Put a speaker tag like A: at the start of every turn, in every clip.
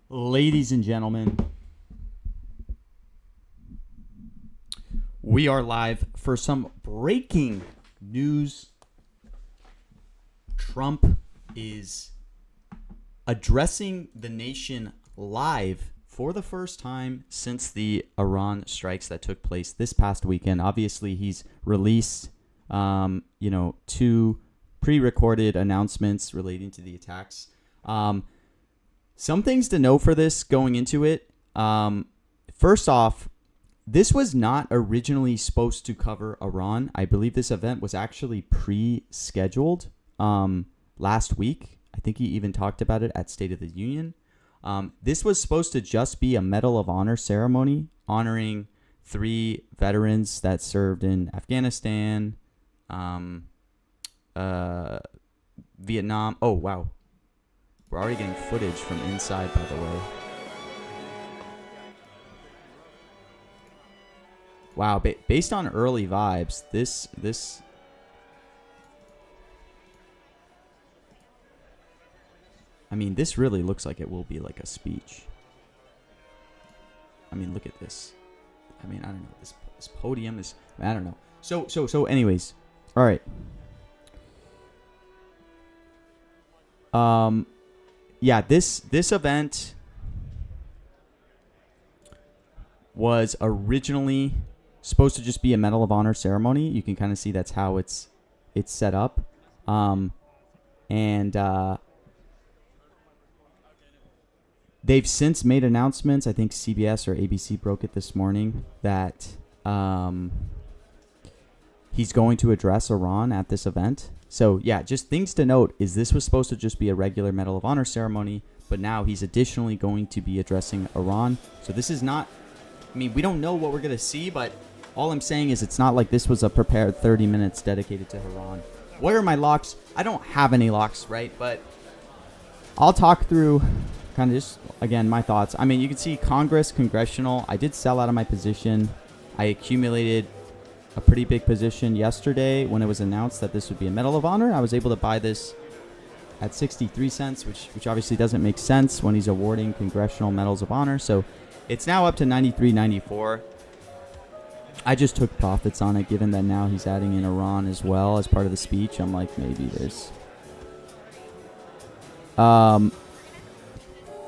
A: Ladies and gentlemen, we are live for some breaking news. Trump is addressing the nation live for the first time since the Iran strikes that took place this past weekend. Obviously, he's released, two pre-recorded announcements relating to the attacks. Some things to know for this going into it. First off, this was not originally supposed to cover Iran. I believe this event was actually pre-scheduled last week. I think he even talked about it at State of the Union. This was supposed to just be a Medal of Honor ceremony honoring 3 veterans that served in Afghanistan, Vietnam. Oh, wow. We're already getting footage from inside, by the way. Wow, based on early vibes, this I mean, this really looks like it will be like a speech. I mean, look at this. I mean, I don't know. This podium is, I don't know. So anyways, all right. Yeah, this event was originally supposed to just be a Medal of Honor ceremony. You can kind of see that's how it's set up. They've since made announcements. I think CBS or ABC broke it this morning that he's going to address Iran at this event. So, yeah, just things to note is this was supposed to just be a regular Medal of Honor ceremony, but now he's additionally going to be addressing Iran. So this is not, I mean, we don't know what we're going to see, but all I'm saying is it's not like this was a prepared 30 minutes dedicated to Iran. What are my locks? I don't have any locks, right? But I'll talk through kind of just, again, my thoughts. I mean, you can see congressional. I did sell out of my position. I accumulated a pretty big position yesterday when it was announced that this would be a Medal of Honor. I was able to buy this at 63 cents, which obviously doesn't make sense when he's awarding congressional medals of honor. So it's now up to 93.94. I just took profits on it, given that now he's adding in Iran as well as part of the speech. I'm like, maybe there's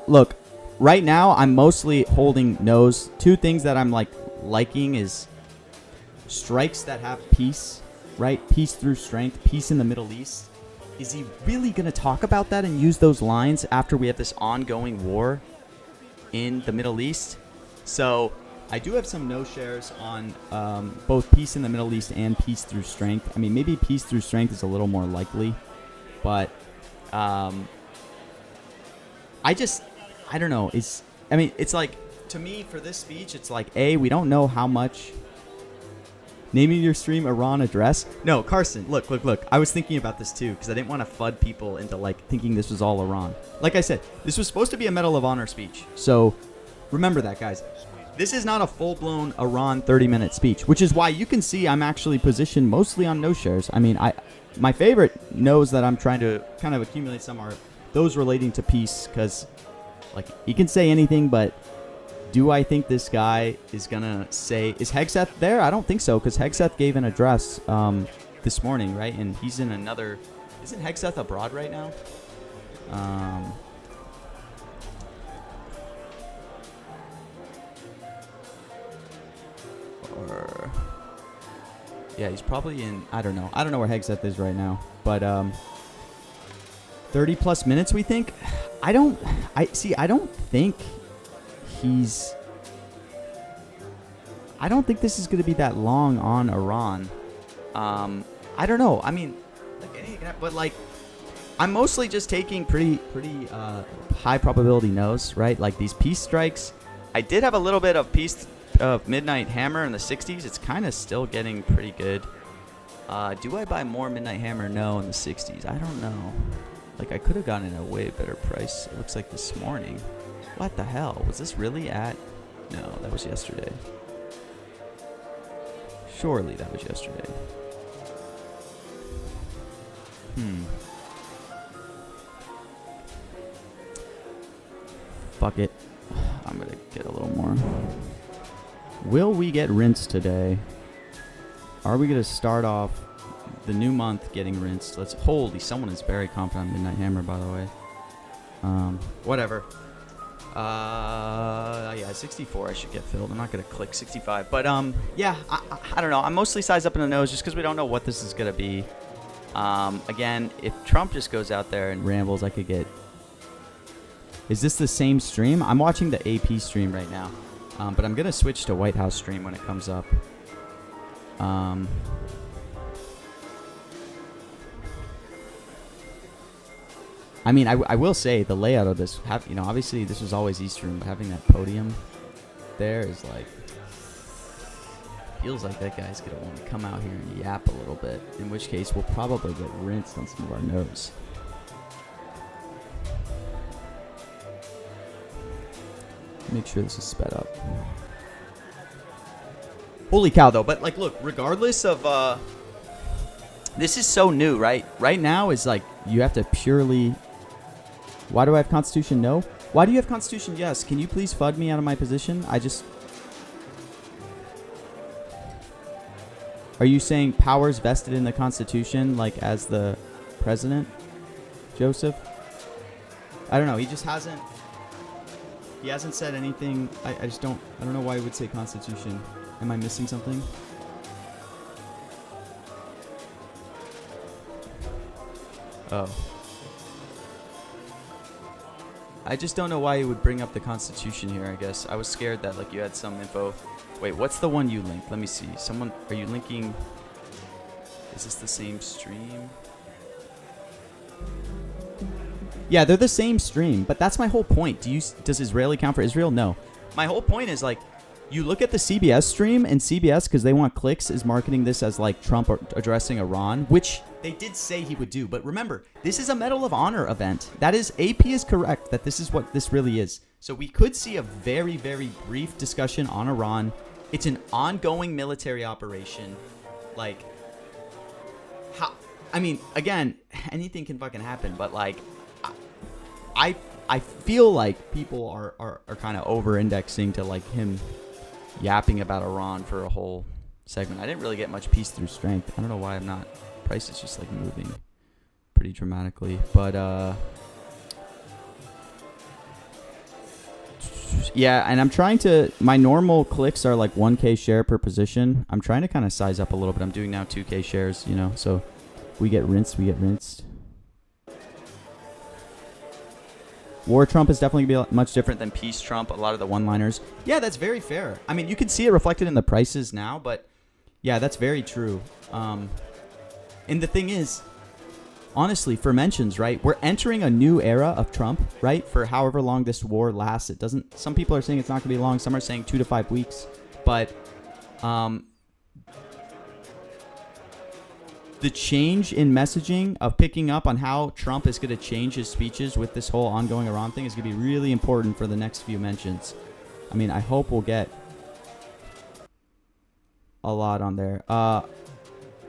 A: look, right now I'm mostly holding nose. 2 things that I'm liking is strikes that have peace, right? Peace through strength, peace in the Middle East. Is he really going to talk about that and use those lines after we have this ongoing war in the Middle East? So I do have some no shares on both peace in the Middle East and peace through strength. I mean, maybe peace through strength is a little more likely, but I don't know. It's like, to me, for this speech, it's like, we don't know how much. Naming your stream Iran address. No, Carson, look. I was thinking about this too because I didn't want to FUD people into thinking this was all Iran. Like I said, this was supposed to be a Medal of Honor speech. So remember that, guys. This is not a full-blown Iran 30-minute speech, which is why you can see I'm actually positioned mostly on no shares. I mean, my favorite no's that I'm trying to kind of accumulate some are those relating to peace because, he can say anything, but do I think this guy is going to say... Is Hegseth there? I don't think so, because Hegseth gave an address this morning, right? And he's in another... Isn't Hegseth abroad right now? Yeah, he's probably in... I don't know. I don't know where Hegseth is right now. But 30-plus minutes, we think? I don't think... I don't think this is going to be that long on Iran. I don't know. I mean, but I'm mostly just taking pretty high probability no's, right? Like these peace strikes. I did have a little bit of peace of Midnight Hammer in the 60s. It's kind of still getting pretty good. Do I buy more Midnight Hammer? No, in the 60s. I don't know. I could have gotten a way better price. It looks like this morning. What the hell? Was this really at... No, that was yesterday. Surely that was yesterday. Fuck it. get a little more. Will we get rinsed today? Are we going to start off the new month getting rinsed? Holy, someone is very confident on Midnight Hammer, by the way. Whatever. Yeah, 64 I should get filled. I'm not going to click 65. But, yeah, I don't know. I'm mostly sized up in the nose just because we don't know what this is going to be. Again, if Trump just goes out there and rambles, I could get... Is this the same stream? I'm watching the AP stream right now. But I'm going to switch to White House stream when it comes up. I mean, I will say the layout of this, obviously this was always East Room, but having that podium there is like, feels like that guy's going to want to come out here and yap a little bit, in which case we'll probably get rinsed on some of our nose. Make sure this is sped up. Holy cow, though. But, like, look, regardless of... this is so new, right? Right now is, like, you have to purely... Why do I have Constitution? No. Why do you have Constitution? Yes. Can you please FUD me out of my position? Are you saying powers vested in the Constitution, like, as the president, Joseph? I don't know. He just hasn't... He hasn't said anything. I don't know why he would say Constitution. Am I missing something? Oh. I just don't know why you would bring up the Constitution here, I guess. I was scared that, like, you had some info. Wait, what's the one you linked? Let me see. Are you linking... Is this the same stream? Yeah, they're the same stream, but that's my whole point. Does Israeli count for Israel? No. My whole point is, like, you look at the CBS stream, and CBS, because they want clicks, is marketing this as, like, Trump addressing Iran, which they did say he would do. But remember, this is a Medal of Honor event. That is, AP is correct that this is what this really is. So we could see a very, very brief discussion on Iran. It's an ongoing military operation. Like, I mean, again, anything can fucking happen, but, like, I feel like people are kind of over-indexing to, like, him yapping about Iran for a whole segment. I didn't really get much peace through strength. I don't know why I'm not. Price is just, like, moving pretty dramatically. But, yeah, and I'm trying to... My normal clicks are, like, 1K share per position. I'm trying to kind of size up a little bit. I'm doing now 2K shares, so we get rinsed, we get rinsed. War Trump is definitely going to be much different than Peace Trump, a lot of the one-liners. Yeah, that's very fair. I mean, you can see it reflected in the prices now, but yeah, that's very true. And the thing is, honestly, for mentions, right, we're entering a new era of Trump, right, for however long this war lasts. Some people are saying it's not going to be long. Some are saying 2 to 5 weeks. But the change in messaging of picking up on how Trump is going to change his speeches with this whole ongoing Iran thing is going to be really important for the next few mentions. I mean, I hope we'll get a lot on there.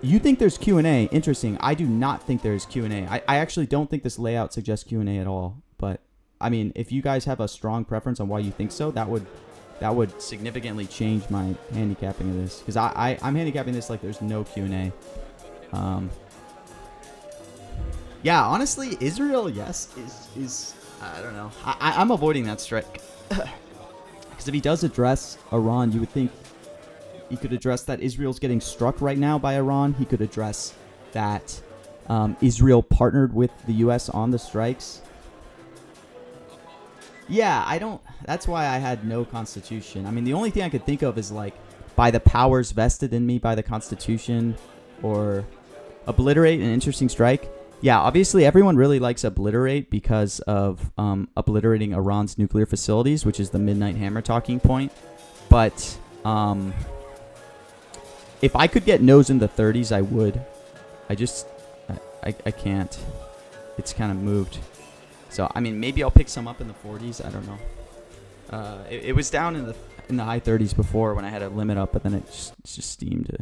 A: You think there's Q&A? Interesting. I do not think there's Q&A. I actually don't think this layout suggests Q&A at all. But, I mean, if you guys have a strong preference on why you think so, that would significantly change my handicapping of this. Because I'm handicapping this like there's no Q&A. Yeah, honestly, Israel, yes, is I don't know. I'm avoiding that strike. Because if he does address Iran, you would think he could address that Israel's getting struck right now by Iran. He could address that Israel partnered with the U.S. on the strikes. Yeah, that's why I had no Constitution. I mean, the only thing I could think of is, like, by the powers vested in me by the Constitution, or Obliterate, an interesting strike. Yeah, obviously everyone really likes Obliterate because of obliterating Iran's nuclear facilities, which is the Midnight Hammer talking point. But if I could get no's in the 30s, I would. I can't. It's kind of moved. So, I mean, maybe I'll pick some up in the 40s. I don't know. It was down in the high 30s before when I had a limit up, but then it just steamed.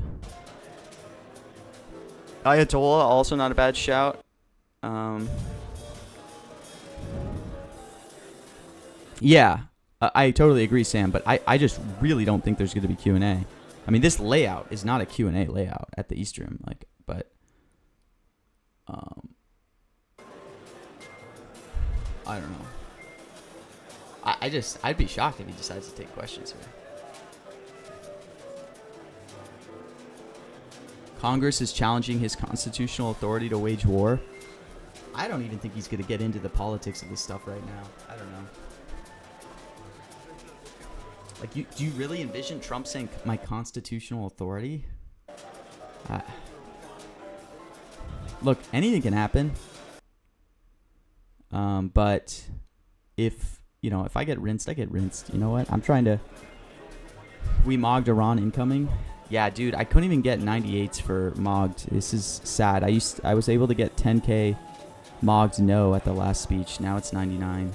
A: Ayatollah, also not a bad shout. Yeah. I totally agree, Sam, but I just really don't think there's going to be Q&A. I mean, this layout is not a Q&A layout at the Eastern, like, but I don't know. I'd be shocked if he decides to take questions here. Congress is challenging his constitutional authority to wage war. I don't even think he's going to get into the politics of this stuff right now. I don't know. Like, do you really envision Trump saying my constitutional authority? Look, anything can happen. But if I get rinsed, I get rinsed. You know what? I'm trying to... We mogged Iran incoming. Yeah, dude, I couldn't even get 98s for mogged. This is sad. I was able to get 10K mogged no at the last speech. Now it's 99.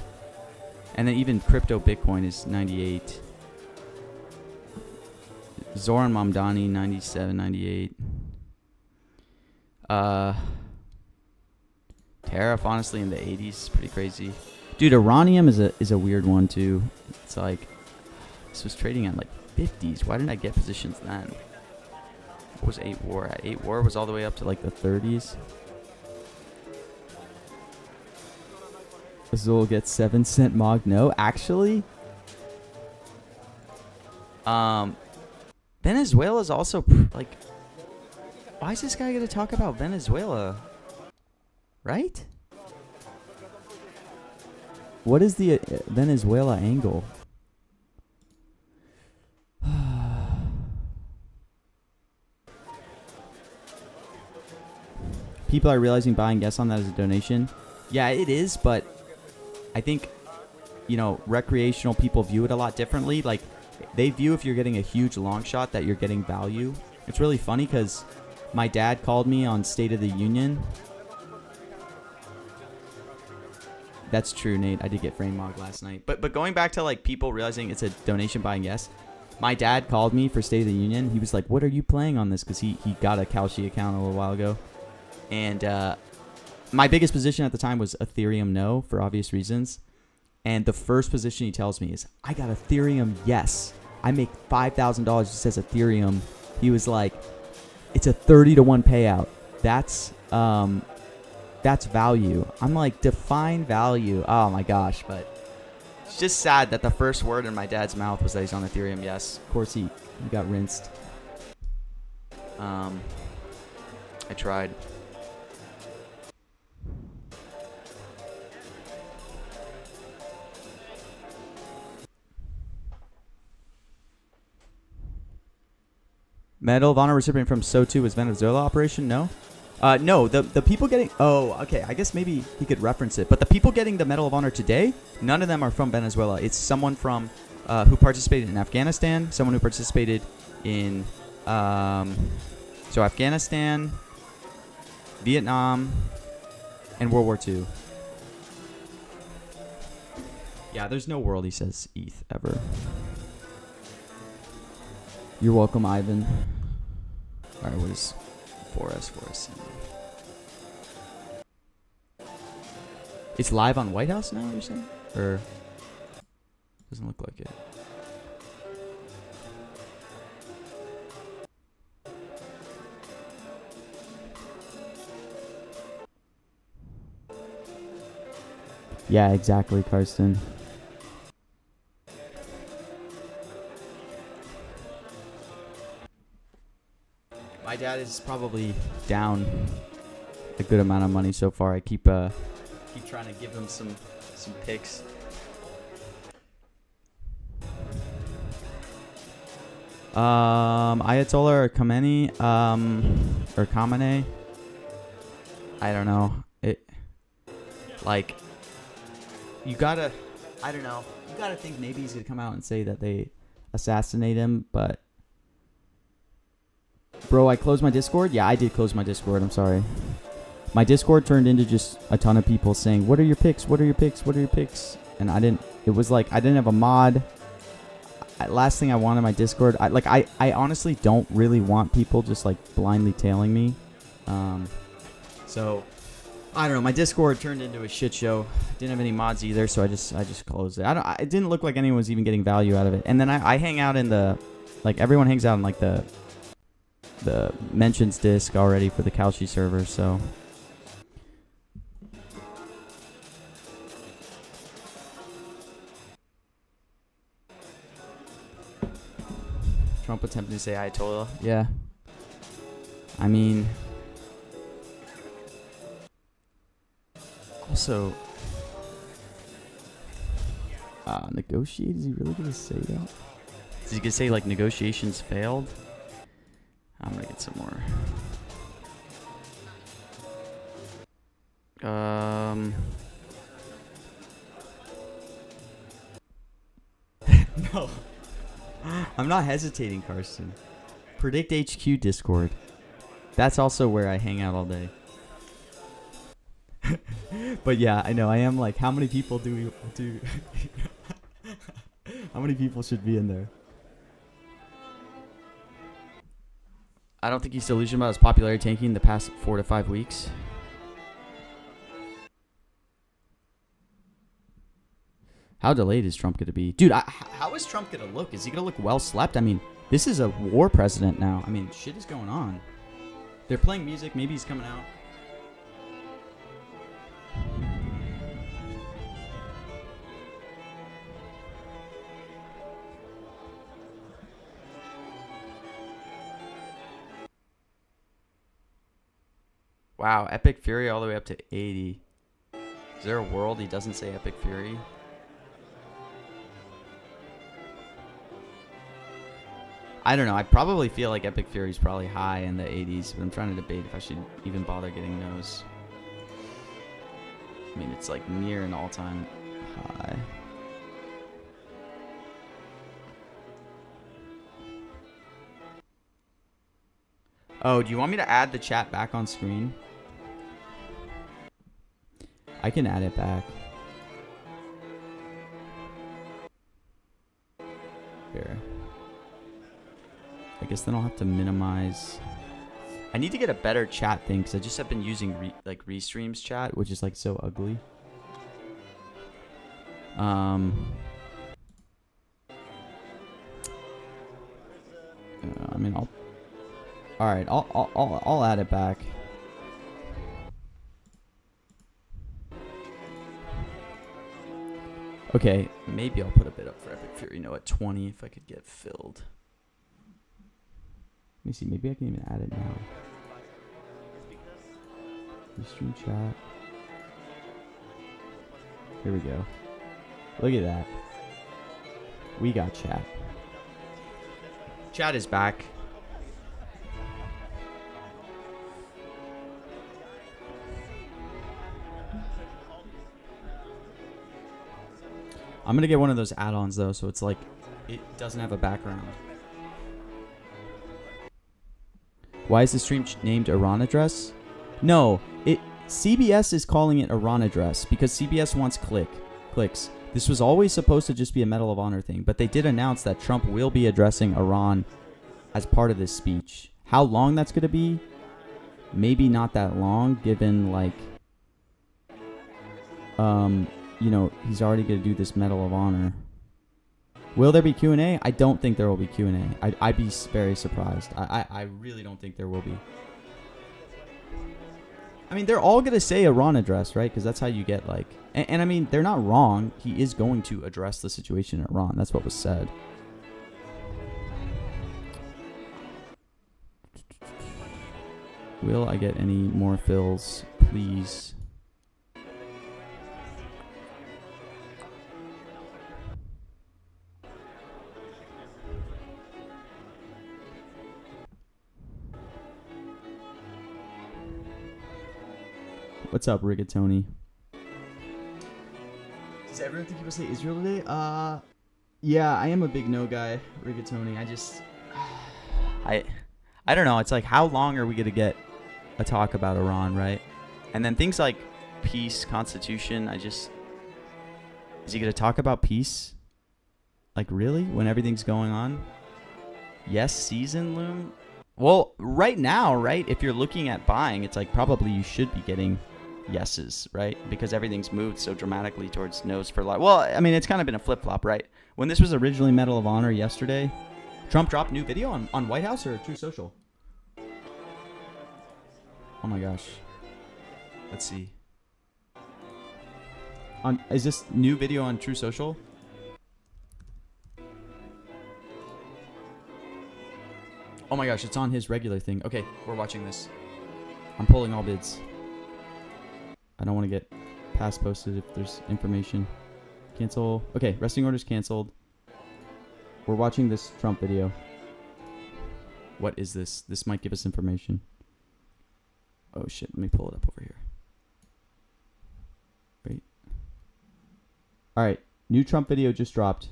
A: And then even crypto Bitcoin is 98. Zoran Mamdani 97, 98. Tariff honestly in the 80s is pretty crazy. Dude, Iranium is a weird one too. It's like this was trading at like 50s. Why didn't I get positions then? What was 8 War at? 8 War was all the way up to like the 30s. Azul gets 7-cent mog. No, actually, Venezuela's also like. Why is this guy gonna talk about Venezuela? Right? What is the Venezuela angle? People are realizing buying guests on that as a donation. Yeah, it is, but I think, recreational people view it a lot differently. Like, they view if you're getting a huge long shot that you're getting value. It's really funny because my dad called me on State of the Union. That's true, Nate. I did get frame mogged last night. But going back to like people realizing it's a donation buying guest, my dad called me for State of the Union. He was like, "What are you playing on this?" Because he got a Kalshi account a little while ago. And my biggest position at the time was Ethereum no, for obvious reasons. And the first position he tells me is, I got Ethereum yes. I make $5,000 just says Ethereum. He was like, it's a 30-to-1 payout. That's value. I'm like, define value. Oh my gosh. But it's just sad that the first word in my dad's mouth was that he's on Ethereum yes. Of course he got rinsed. I tried. Medal of Honor recipient from SO2 was Venezuela operation? No? No, the people getting... Oh, okay. I guess maybe he could reference it. But the people getting the Medal of Honor today, none of them are from Venezuela. It's someone from who participated in Afghanistan, someone who participated in... so Afghanistan, Vietnam, and World War II. Yeah, there's no world, he says, ETH, ever. You're welcome, Ivan. Alright, what is 4S, 4SC? It's live on White House now, you're saying? Or doesn't look like it. Yeah, exactly, Karsten. My dad is probably down a good amount of money so far. I keep trying to give him some picks. Ayatollah or Khamenei, or Khamenei. I don't know. You gotta think maybe he's gonna come out and say that they assassinate him, but bro, I closed my Discord? Yeah, I did close my Discord. I'm sorry. My Discord turned into just a ton of people saying, what are your picks? What are your picks? What are your picks? And it was like, I didn't have a mod. Last thing I wanted my Discord. I honestly don't really want people just like blindly tailing me. So I don't know. My Discord turned into a shit show. Didn't have any mods either, so I just closed it. It didn't look like anyone was even getting value out of it. And then I hang out in the, like, everyone hangs out in like the mentions disc already for the Kalshi server. So Trump attempted to say Ayatollah. Yeah. I mean, also, negotiate? Is he really going to say that? Is he going to say, like, negotiations failed? I'm going to get some more. No. I'm not hesitating, Carson. Predict HQ Discord. That's also where I hang out all day. But yeah, I know. I am like, how many people do we do? How many people should be in there? I don't think he's delusional about his popularity tanking the past 4 to 5 weeks. How delayed is Trump going to be? Dude, how is Trump going to look? Is he going to look well slept? I mean, this is a war president now. I mean, shit is going on. They're playing music. Maybe he's coming out. Wow, Epic Fury all the way up to 80. Is there a world he doesn't say Epic Fury? I don't know. I probably feel like Epic Fury is probably high in the 80s, but I'm trying to debate if I should even bother getting those. I mean, it's like near an all-time high. Oh, do you want me to add the chat back on screen? I can add it back. Here. I guess then I'll have to minimize. I need to get a better chat thing because I just have been using Restream's chat, which is like so ugly. I mean, all right, I'll add it back. Okay, maybe I'll put a bit up for Epic Fury. You know, at 20 if I could get filled. Let me see. Maybe I can even add it now. Restream chat. Here we go. Look at that. We got chat. Chat is back. I'm going to get one of those add-ons, though, so it's like it doesn't have a background. Why is the stream named Iran Address? No, CBS is calling it Iran Address because CBS wants clicks. This was always supposed to just be a Medal of Honor thing, but they did announce that Trump will be addressing Iran as part of this speech. How long that's going to be? Maybe not that long, given, like, you know, he's already going to do this Medal of Honor. Will there be Q&A? I don't think there will be Q&A. I'd be very surprised. I really don't think there will be. I mean, they're all going to say Iran address, right? Because that's how you get, like... And I mean, they're not wrong. He is going to address the situation in Iran. That's what was said. Will I get any more fills? Please. What's up, Rigatoni? Does everyone think people say Israel today? Yeah, I am a big no guy, Rigatoni. I don't know. It's like, how long are we going to get a talk about Iran, right? And then things like peace, constitution, is he going to talk about peace? Like, really? When everything's going on? Yes, season loom? Well, right now, right? If you're looking at buying, it's like probably you should be getting yeses, right? Because everything's moved so dramatically towards no's for life. Well, I mean, it's kind of been a flip-flop, right? When this was originally Medal of Honor yesterday, Trump dropped a new video on White House or True Social? Oh my gosh. Let's see. Is this new video on True Social? Oh my gosh, it's on his regular thing. Okay, we're watching this. I'm pulling all bids. I don't want to get past posted if there's information. Cancel. Okay, resting orders canceled. We're watching this Trump video. What is this? This might give us information. Oh shit, let me pull it up over here. Wait. Alright, new Trump video just dropped.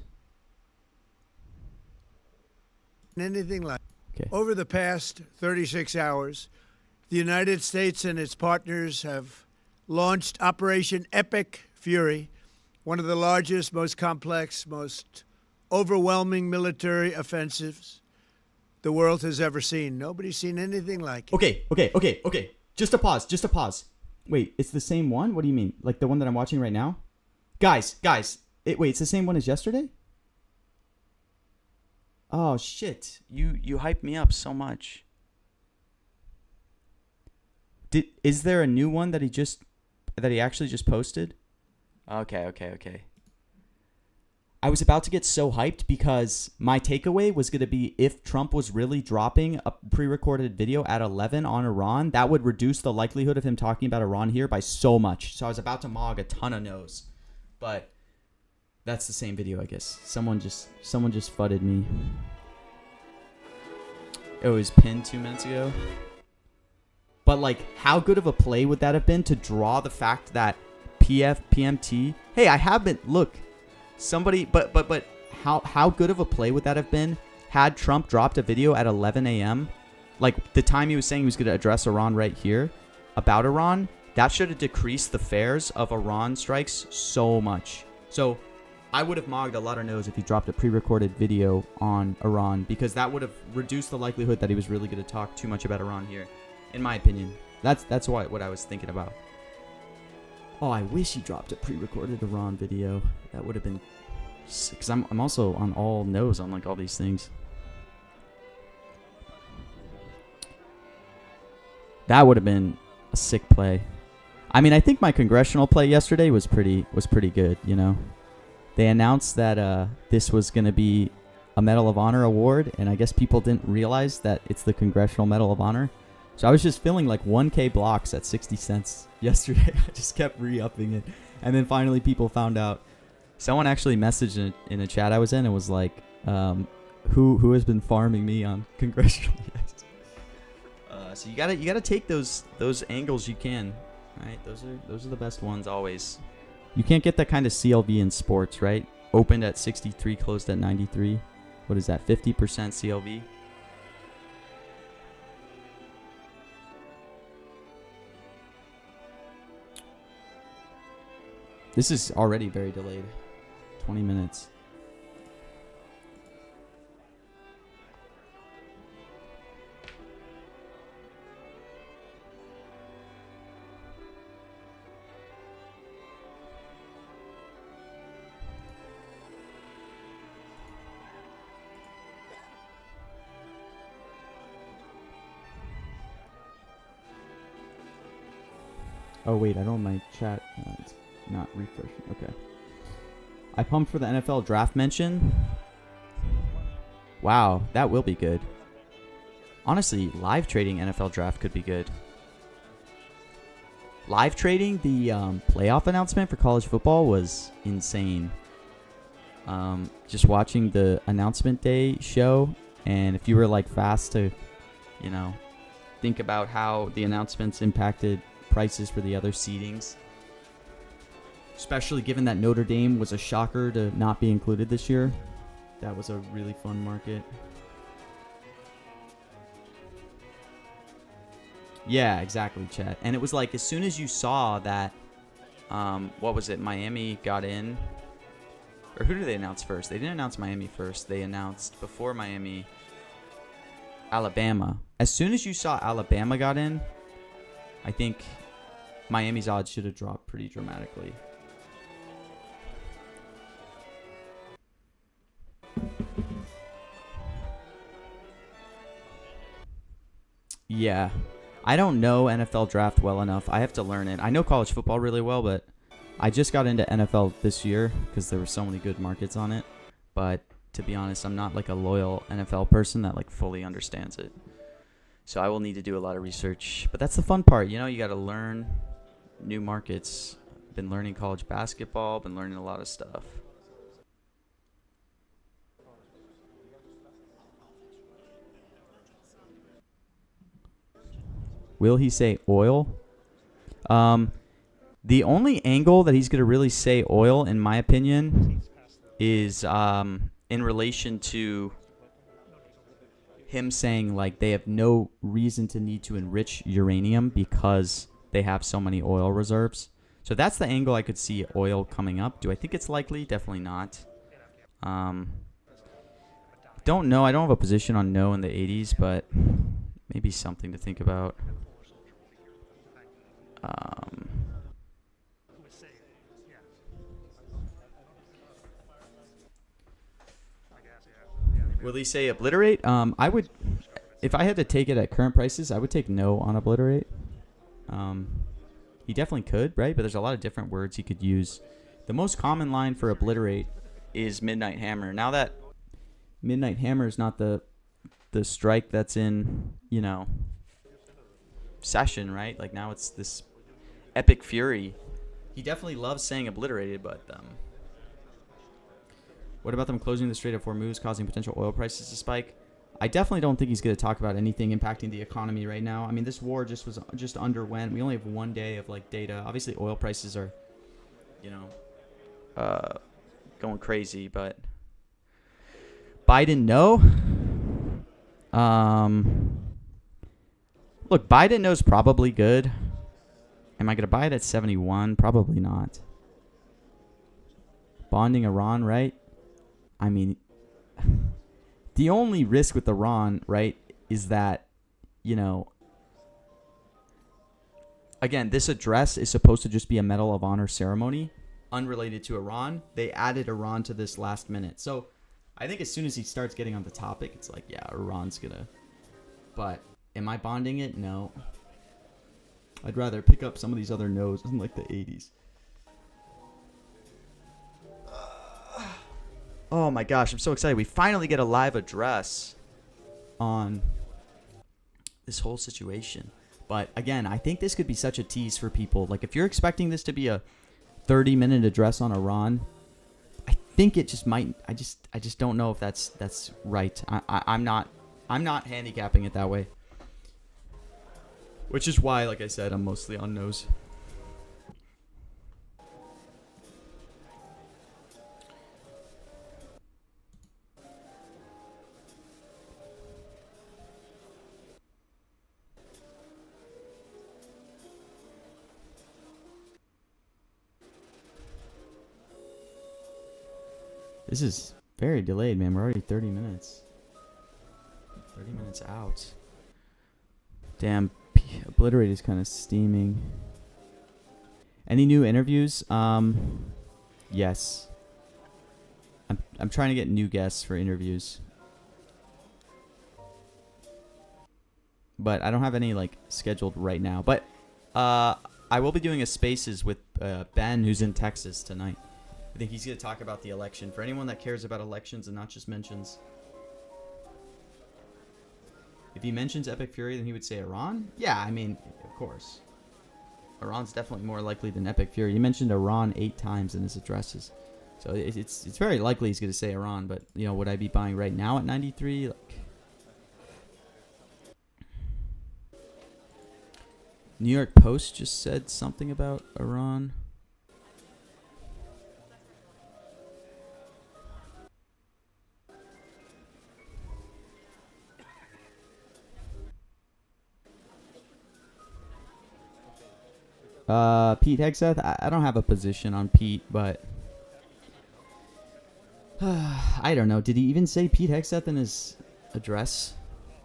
B: Anything like
A: Okay.
B: over the past 36 hours, the United States and its partners have launched Operation Epic Fury, one of the largest, most complex, most overwhelming military offensives the world has ever seen. Nobody's seen anything like it.
A: Okay. Just a pause. Wait, it's the same one? What do you mean? Like the one that I'm watching right now? Guys, wait, it's the same one as yesterday? Oh shit! You hyped me up so much. Is there a new one that he actually just posted? Okay. I was about to get so hyped because my takeaway was going to be if Trump was really dropping a pre-recorded video at 11 on Iran, that would reduce the likelihood of him talking about Iran here by so much. So I was about to mog a ton of no's, but that's the same video, I guess. Someone just fudded me. It was pinned 2 minutes ago. But like, how good of a play would that have been to draw the fact that PMT? Hey, I haven't look. Somebody, but how good of a play would that have been had Trump dropped a video at 11 a.m. Like the time he was saying he was going to address Iran right here about Iran? That should have decreased the fares of Iran strikes so much. So I would have mogged a lot of no's if he dropped a pre-recorded video on Iran, because that would have reduced the likelihood that he was really going to talk too much about Iran here, in my opinion. That's what I was thinking about. Oh, I wish he dropped a pre-recorded Iran video. That would have been, because I'm also on all no's on like all these things. That would have been a sick play. I mean, I think my congressional play yesterday was pretty good, you know. They announced that this was going to be a Medal of Honor award, and I guess people didn't realize that it's the Congressional Medal of Honor. So I was just filling like 1K blocks at 60 cents yesterday. I just kept re-upping it. And then finally people found out. Someone actually messaged in a chat I was in and was like, who has been farming me on congressional? So you gotta take those angles you can. Right? Those are the best ones always. You can't get that kind of CLV in sports, right? Opened at 63, closed at 93. What is that? 50% CLV? This is already very delayed. 20 minutes. Oh wait, I don't have my chat. It's not refreshing. Okay. I pumped for the NFL draft mention. Wow, that will be good. Honestly, live trading NFL draft could be good. Live trading the playoff announcement for college football was insane. Just watching the announcement day show, and if you were like fast to, you know, think about how the announcements impacted prices for the other seedings, especially given that Notre Dame was a shocker to not be included this year. That was a really fun market. Yeah, exactly, Chet. And it was like, as soon as you saw that, what was it, Miami got in, or who did they announce first? They didn't announce Miami first. They announced, before Miami, Alabama. As soon as you saw Alabama got in, I think Miami's odds should have dropped pretty dramatically. Yeah. I don't know NFL draft well enough. I have to learn it. I know college football really well, but I just got into NFL this year because there were so many good markets on it. But to be honest, I'm not like a loyal NFL person that like fully understands it. So I will need to do a lot of research. But that's the fun part. You know, you got to learn new markets. Been learning college basketball. Been learning a lot of stuff. Will he say oil? The only angle that he's going to really say oil, in my opinion, is in relation to him saying like they have no reason to need to enrich uranium because they have so many oil reserves. So that's the angle I could see oil coming up. Do I think it's likely? Definitely not. Don't know. I don't have a position on no in the 80s, but maybe something to think about. Will he say obliterate? I would, if I had to take it at current prices, I would take no on obliterate. He definitely could, right? But there's a lot of different words he could use. The most common line for obliterate is Midnight Hammer. Now that Midnight Hammer is not the strike that's in, you know, session, right? Like now it's this Epic Fury. He definitely loves saying obliterated, but what about them closing the Strait of Hormuz, causing potential oil prices to spike? I definitely don't think he's going to talk about anything impacting the economy right now. I mean, this war just underwent. We only have 1 day of like data. Obviously, oil prices are, you know, going crazy. But Biden, no. Look, Biden knows probably good. Am I going to buy it at 71? Probably not. Bonding Iran, right? I mean, the only risk with Iran, right, is that, you know, again, this address is supposed to just be a Medal of Honor ceremony unrelated to Iran. They added Iran to this last minute. So I think as soon as he starts getting on the topic, it's like, yeah, Iran's going to. But am I bonding it? No. I'd rather pick up some of these other no's in like the 80s. Oh my gosh, I'm so excited. We finally get a live address on this whole situation. But again, I think this could be such a tease for people. Like if you're expecting this to be a 30-minute address on Iran, I think it just might. I just don't know if that's right. I'm not handicapping it that way. Which is why, like I said, I'm mostly on no's. This is very delayed, man. We're already 30 minutes. 30 minutes out. Damn, Obliterate is kind of steaming. Any new interviews? Yes. I'm trying to get new guests for interviews. But I don't have any like scheduled right now. But I will be doing a Spaces with Ben, who's in Texas tonight. I think he's going to talk about the election. For anyone that cares about elections and not just mentions. If he mentions Epic Fury, then he would say Iran? Yeah, I mean, of course. Iran's definitely more likely than Epic Fury. He mentioned Iran 8 times in his addresses. So it's very likely he's going to say Iran. But, you know, would I be buying right now at 93? Like, New York Post just said something about Iran. Pete Hegseth, I don't have a position on Pete, but I don't know. Did he even say Pete Hegseth in his address?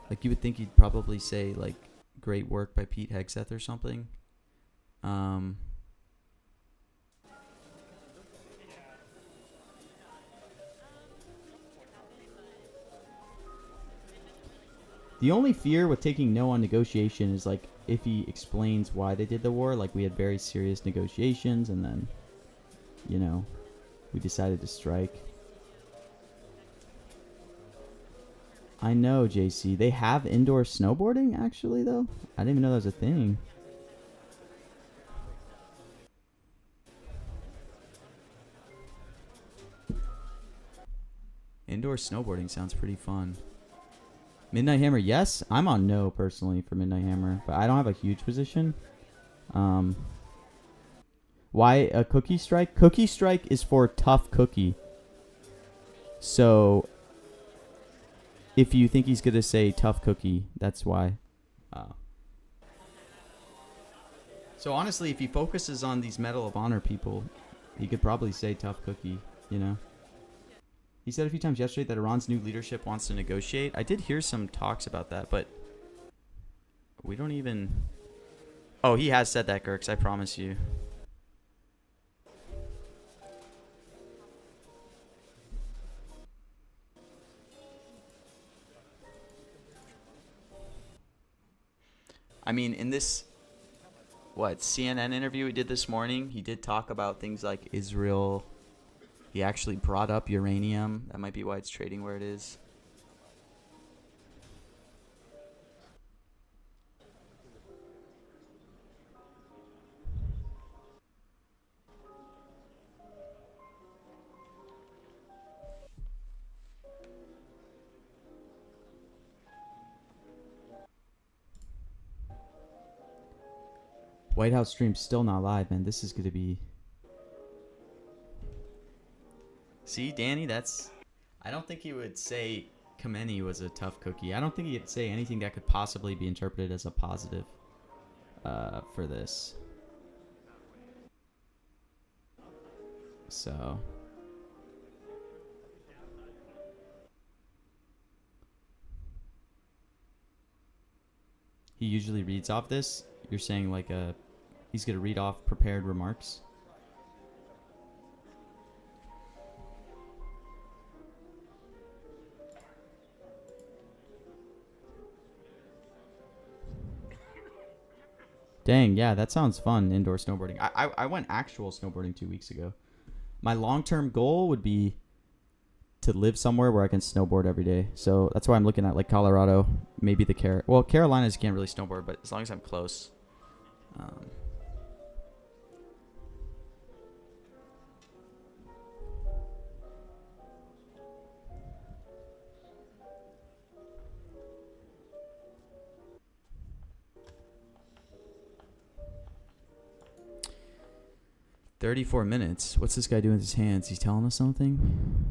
A: Like, you would think he'd probably say, like, great work by Pete Hegseth or something. Um, the only fear with taking no on negotiation is like if he explains why they did the war, like we had very serious negotiations and then, you know, we decided to strike. I know, JC. They have indoor snowboarding, actually, though. I didn't even know that was a thing. Indoor snowboarding sounds pretty fun. Midnight Hammer, yes. I'm on no, personally, for Midnight Hammer. But I don't have a huge position. Why a Cookie Strike? Cookie Strike is for Tough Cookie. So if you think he's going to say Tough Cookie, that's why. So honestly, if he focuses on these Medal of Honor people, he could probably say Tough Cookie, you know? He said a few times yesterday that Iran's new leadership wants to negotiate. I did hear some talks about that, but we don't even... Oh, he has said that, Gerks, I promise you. I mean, in this, CNN interview we did this morning, he did talk about things like Israel. He actually brought up uranium. That might be why it's trading where it is. White House stream still not live, man. This is going to be... See, Danny, that's... I don't think he would say Khamenei was a tough cookie. I don't think he'd say anything that could possibly be interpreted as a positive for this. So... He usually reads off this. You're saying like he's going to read off prepared remarks. Dang, yeah, that sounds fun, indoor snowboarding. I went actual snowboarding 2 weeks ago. My long-term goal would be to live somewhere where I can snowboard every day. So that's why I'm looking at like Colorado, maybe the Carolinas you can't really snowboard, but as long as I'm close. 34 minutes. What's this guy doing with his hands? He's telling us something?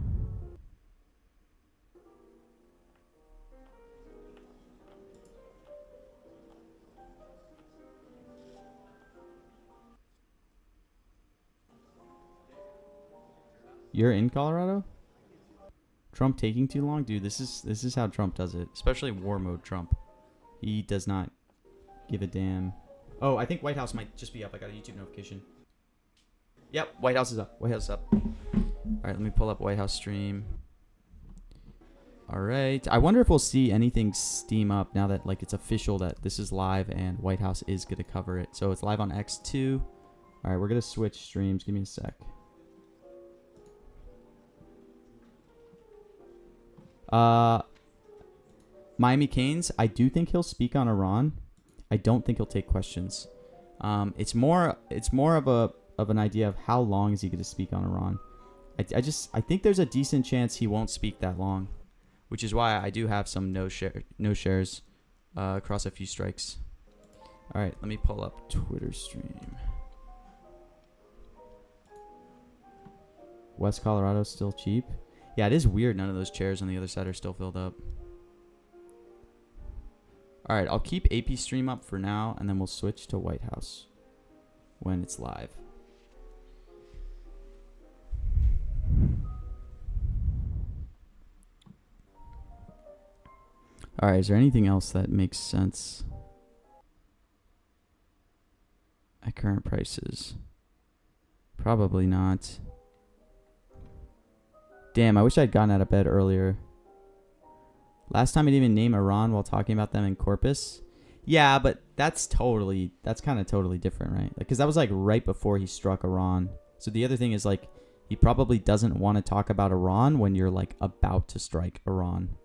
A: You're in Colorado? Trump taking too long? Dude, this is how Trump does it. Especially war mode Trump. He does not give a damn. Oh, I think White House might just be up. I got a YouTube notification. Yep, White House is up. White House is up. Alright, let me pull up White House stream. Alright. I wonder if we'll see anything steam up now that like it's official that this is live and White House is going to cover it. So it's live on X2. Alright, we're going to switch streams. Give me a sec. Miami Canes, I do think he'll speak on Iran. I don't think he'll take questions. It's more of an idea of how long is he going to speak on Iran. I think there's a decent chance he won't speak that long, which is why I do have some no shares across a few strikes. All right, let me pull up Twitter stream. West Colorado still cheap. Yeah, it is weird none of those chairs on the other side are still filled up. All right, I'll keep AP stream up for now, and then we'll switch to White House when it's live. All right, is there anything else that makes sense? at current prices. Probably not. Damn, I wish I'd gotten out of bed earlier. Last time I didn't even name Iran while talking about them in Corpus. Yeah, but that's kind of totally different, right? Because that was like right before he struck Iran. So the other thing is like, he probably doesn't want to talk about Iran when you're like about to strike Iran.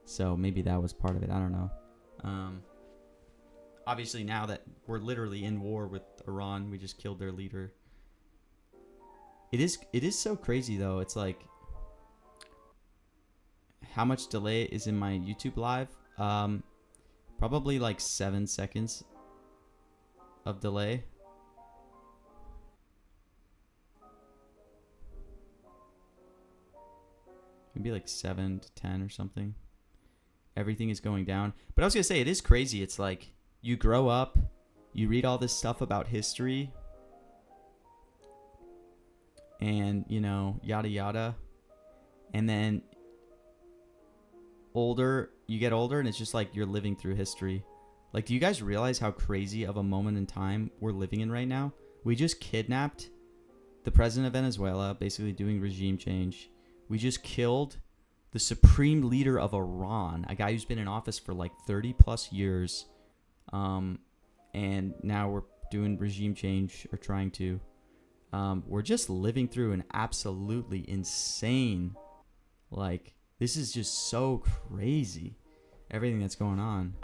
A: So maybe that was part of it. I don't know. Obviously now that we're literally in war with Iran, we just killed their leader. It is so crazy though. It's like, how much delay is in my YouTube live? Probably like 7 seconds of delay. Maybe like 7 to 10 or something. Everything is going down. But I was going to say, it is crazy. It's like, you grow up, you read all this stuff about history, and, you know, yada yada. And then you get older, and it's just like you're living through history. Like, do you guys realize how crazy of a moment in time we're living in right now? We just kidnapped the president of Venezuela, basically doing regime change. We just killed the supreme leader of Iran, a guy who's been in office for like 30 plus years. And now we're doing regime change, or trying to. We're just living through an absolutely insane, like, this is just so crazy, everything that's going on.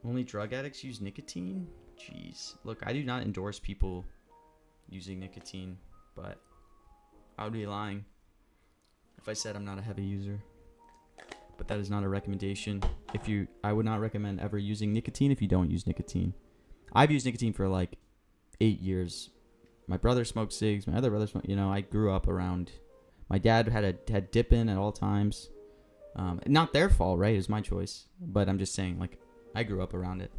A: Only drug addicts use nicotine? Jeez. Look, I do not endorse people using nicotine, but I would be lying if I said I'm not a heavy user. But that is not a recommendation. I would not recommend ever using nicotine if you don't use nicotine. I've used nicotine for like 8 years. My brother smoked cigs. My other brother smoked. You know, I grew up around. My dad had dip in at all times. Not their fault, right? It was my choice. But I'm just saying, like, I grew up around it.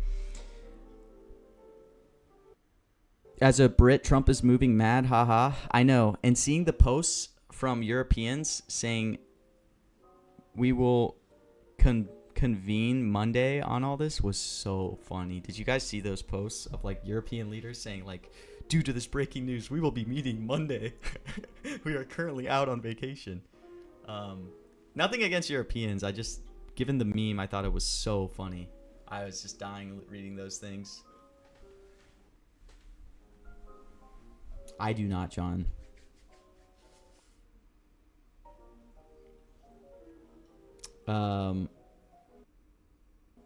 A: As a Brit, Trump is moving mad. Haha. I know. And seeing the posts from Europeans saying we will convene Monday on all this was so funny. Did you guys see those posts of like European leaders saying like, due to this breaking news, we will be meeting Monday. We are currently out on vacation. Nothing against Europeans. I just, given the meme, I thought it was so funny. I was just dying reading those things. I do not, John.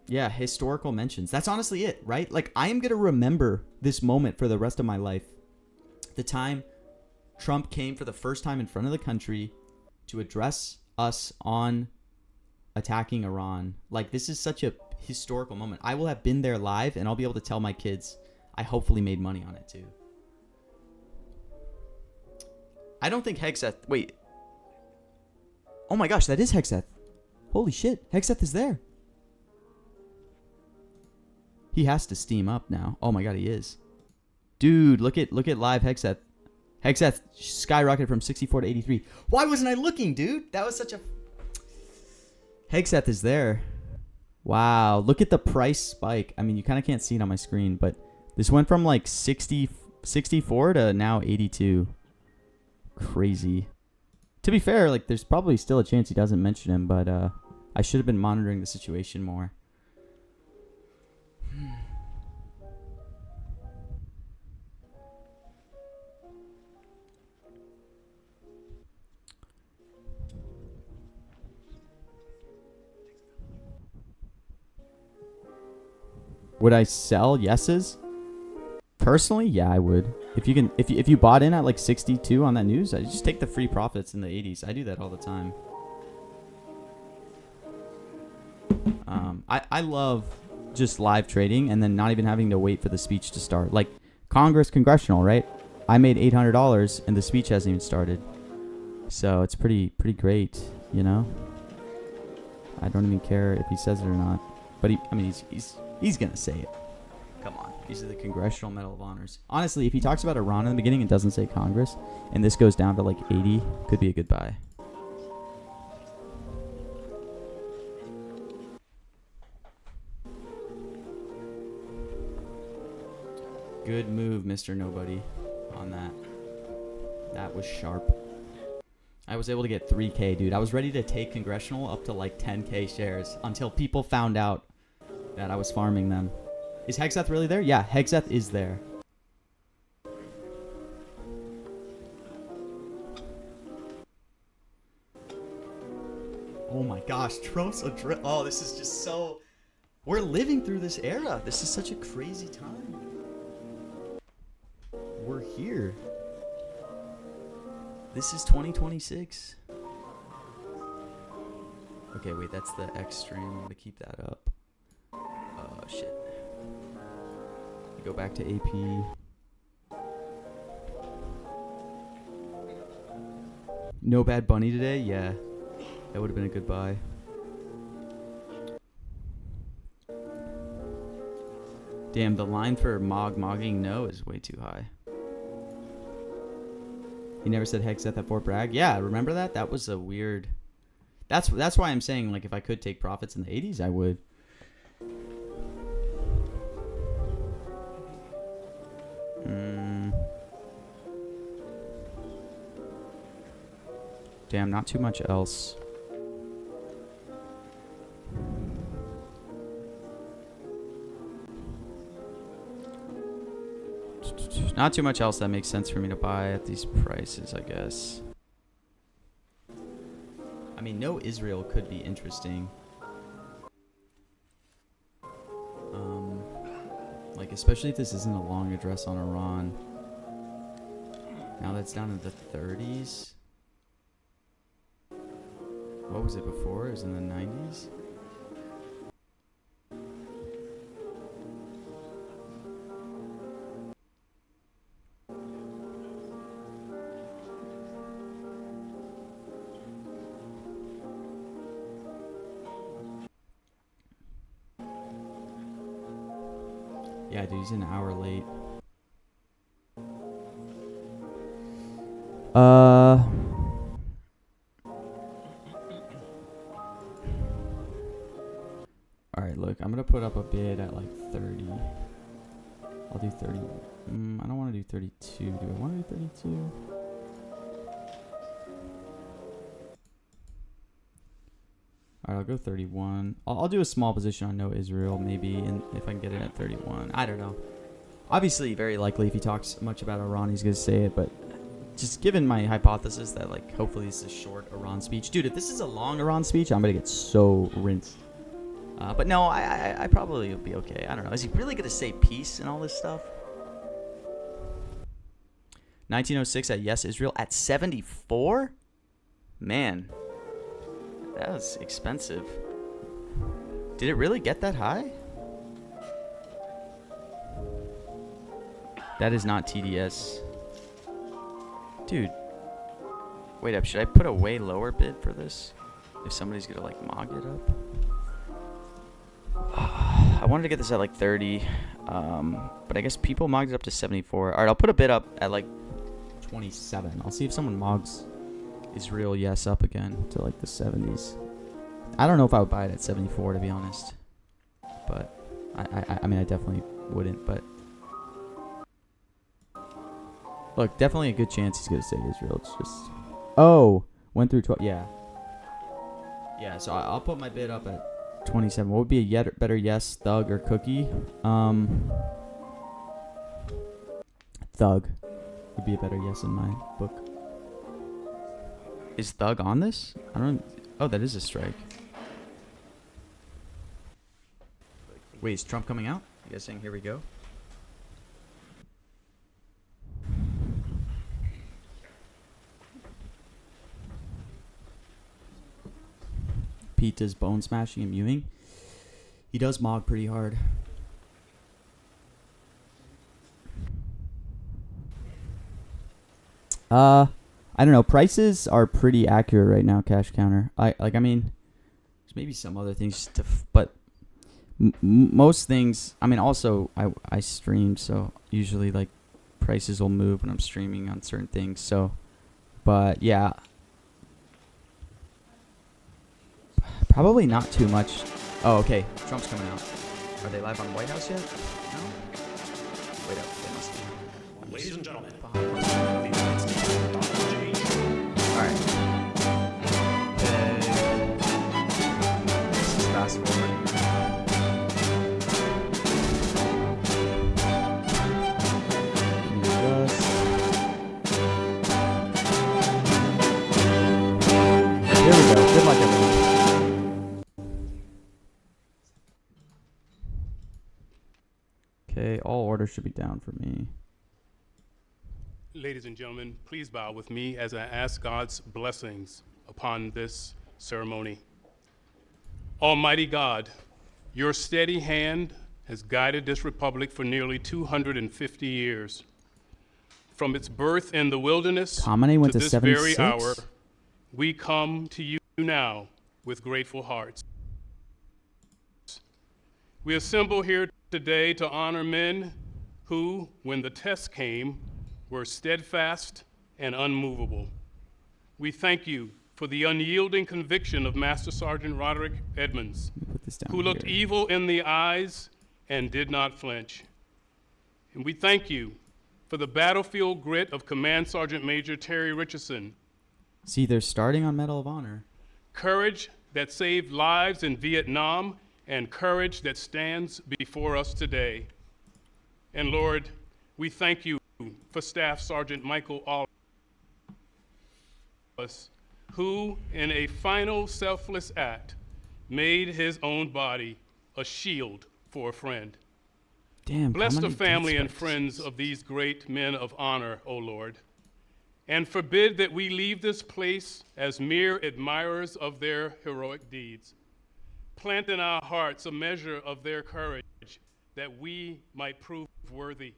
A: Yeah, historical mentions. That's honestly it, right? Like, I am going to remember this moment for the rest of my life. The time Trump came for the first time in front of the country to address us on attacking Iran. Like, this is such a historical moment. I will have been there live, and I'll be able to tell my kids I hopefully made money on it too. I don't think Hegseth... Wait. Oh my gosh, that is Hegseth. Holy shit, Hegseth is there. He has to steam up now. Oh my god, he is. Dude, look at live Hegseth. Hegseth skyrocketed from 64 to 83. Why wasn't I looking, dude? That was such a... Hegseth is there. Wow, look at the price spike. I mean, you kind of can't see it on my screen, but this went from like 64 to now 82. Crazy. To be fair, like, there's probably still a chance he doesn't mention him, but I should have been monitoring the situation more. Would I sell yeses? Personally, yeah, I would. If you bought in at like 62 on that news, I just take the free profits in the 80s. I do that all the time. I love just live trading and then not even having to wait for the speech to start. Like congressional, right? I made $800 and the speech hasn't even started. So it's pretty great, you know? I don't even care if he says it or not. But he's gonna say it. Come on. These are the Congressional Medal of Honors. Honestly, if he talks about Iran in the beginning and doesn't say Congress, and this goes down to like 80, could be a goodbye. Good move, Mr. Nobody, on that. That was sharp. I was able to get 3K, dude. I was ready to take Congressional up to like 10K shares until people found out that I was farming them. Is Hexeth really there? Yeah, Hexeth is there. Oh my gosh, Trump's a oh, this is just so... We're living through this era. This is such a crazy time. We're here. This is 2026. Okay, wait, that's the X stream. I'm gonna keep that up. Oh, shit. Go back to AP. No Bad Bunny today? Yeah. That would have been a good buy. Damn, the line for mogging no is way too high. He never said Hexeth at Fort Bragg. Yeah, remember that? That was a weird... That's why I'm saying, like, if I could take profits in the 80s, I would. Damn, not too much else. Not too much else that makes sense for me to buy at these prices, I guess. I mean, no Israel could be interesting. Like, especially if this isn't a long address on Iran. Now that's down in the 30s. What was it before? It was in the 90s? Yeah, dude, he's an hour late. Alright, look, I'm gonna put up a bid at like 30. I'll do 30. I don't want to do 32. Do I want to do 32? Alright, I'll go 31. I'll do a small position on no Israel, maybe, and if I can get it at 31. I don't know. Obviously, very likely, if he talks much about Iran, he's going to say it, but just given my hypothesis that, like, hopefully this is a short Iran speech. Dude, if this is a long Iran speech, I'm going to get so rinsed. But no, I probably will be okay. I don't know. Is he really going to say peace and all this stuff? 1906 at Yes Israel at 74? Man. That was expensive. Did it really get that high? That is not TDS. Dude. Wait up, should I put a way lower bid for this? If somebody's gonna like mog it up? I wanted to get this at like 30. But I guess people mogged it up to 74. Alright, I'll put a bid up at like 27. I'll see if someone mogs Israel yes up again to like the 70s. I don't know if I would buy it at 74 to be honest, but I mean I definitely wouldn't. But look, definitely a good chance he's gonna say Israel. It's just went through 12. Yeah. So I'll put my bid up at 27. What would be a yet better yes, Thug or Cookie? Thug would be a better yes in my book. Is Thug on this? I don't... Oh, that is a strike. Wait, is Trump coming out? You guys saying here we go? Pete does bone smashing and mewing. He does mog pretty hard. I don't know. Prices are pretty accurate right now, Cash Counter. I mean, there's maybe some other things but most things. I mean, also I stream, so usually like prices will move when I'm streaming on certain things. So, but yeah, probably not too much. Oh, okay. Trump's coming out. Are they live on White House yet? No. Wait up.
C: Ladies and gentlemen, of the United States, Donald J. Trump.
A: Alright. Let's just fast forward. Here we go. Good luck, everyone. Okay, all orders should be down for me.
D: Ladies and gentlemen, please bow with me as I ask God's blessings upon this ceremony. Almighty God, your steady hand has guided this republic for nearly 250 years. From its birth in the wilderness
A: Kamine went
D: to
A: to
D: this
A: 76?
D: very hour, we come to you now with grateful hearts. We assemble here today to honor men who, when the test came, were steadfast and unmovable. We thank you for the unyielding conviction of Master Sergeant Roderick Edmonds,
A: Put this down
D: who looked
A: here.
D: evil in the eyes and did not flinch. And we thank you for the battlefield grit of Command Sergeant Major Terry Richardson,
A: See, they're starting on Medal of Honor.
D: courage that saved lives in Vietnam, and courage that stands before us today. And Lord, we thank you for Staff Sergeant Michael Allis, who, in a final selfless act, made his own body a shield for a friend.
A: Damn.
D: Bless the
A: Kamine
D: family
A: did
D: and
A: spec-
D: friends of these great men of honor, O Lord, and forbid that we leave this place as mere admirers of their heroic deeds. Plant in our hearts a measure of their courage, that we might prove worthy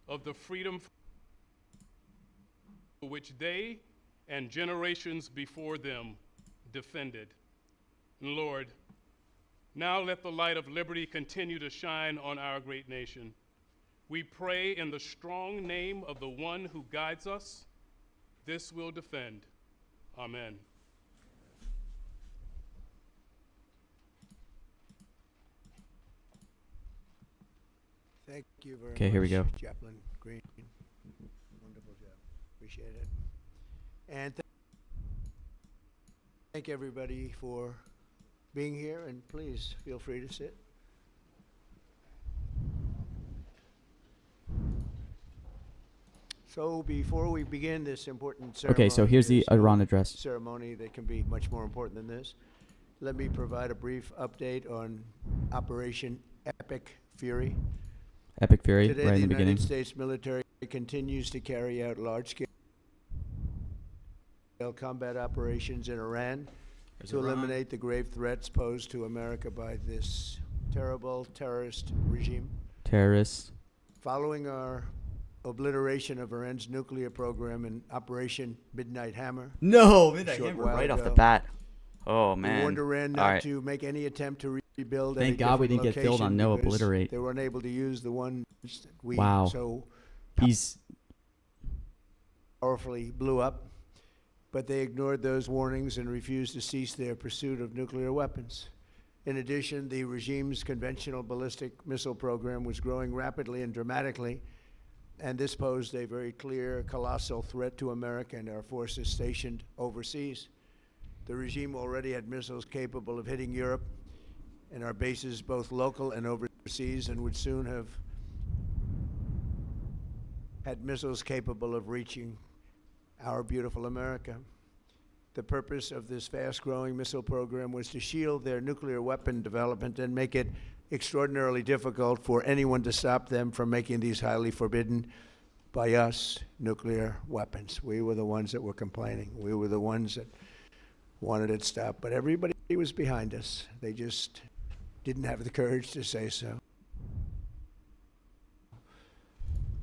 D: of the freedom for which they and generations before them defended. And Lord, now let the light of liberty continue to shine on our great nation. We pray in the strong name of the one who guides us, this will defend. Amen.
B: Thank you very much.
A: Okay, here we go.
B: Chaplain Green. Wonderful job. Appreciate it. And thank everybody for being here, and please feel free to sit. So before we begin this important ceremony,
A: Okay, so here's the
B: there's no
A: Iran address.
B: ceremony that can be much more important than this. Let me provide a brief update on Operation Epic Fury.
A: Epic Fury,
B: Today,
A: right in
B: the
A: the beginning.
B: United States military continues to carry out large-scale combat operations in Iran to eliminate the grave threats posed to America by this terrible terrorist regime.
A: Terrorists.
B: Following our obliteration of Iran's nuclear program in Operation Midnight Hammer,
A: No,
B: Midnight Hammer while
E: Right off the
B: ago.
E: bat. Oh,
B: we
E: man.
B: warned Iran
E: All
B: not
E: right.
B: to make any attempt to rebuild.
A: Thank
B: any
A: God we
B: different
A: didn't get filled on
B: location
A: no
B: because
A: obliterate.
B: They were unable to use the ones that we
A: Wow.
B: so
A: He's
B: powerfully blew up, but they ignored those warnings and refused to cease their pursuit of nuclear weapons. In addition, the regime's conventional ballistic missile program was growing rapidly and dramatically, and this posed a very clear, colossal threat to America and our forces stationed overseas. The regime already had missiles capable of hitting Europe and our bases, both local and overseas, and would soon have had missiles capable of reaching our beautiful America. The purpose of this fast-growing missile program was to shield their nuclear weapon development and make it extraordinarily difficult for anyone to stop them from making these highly forbidden by us nuclear weapons. We were the ones that were complaining. We were the ones that wanted it stopped, but everybody was behind us. They just didn't have the courage to say so.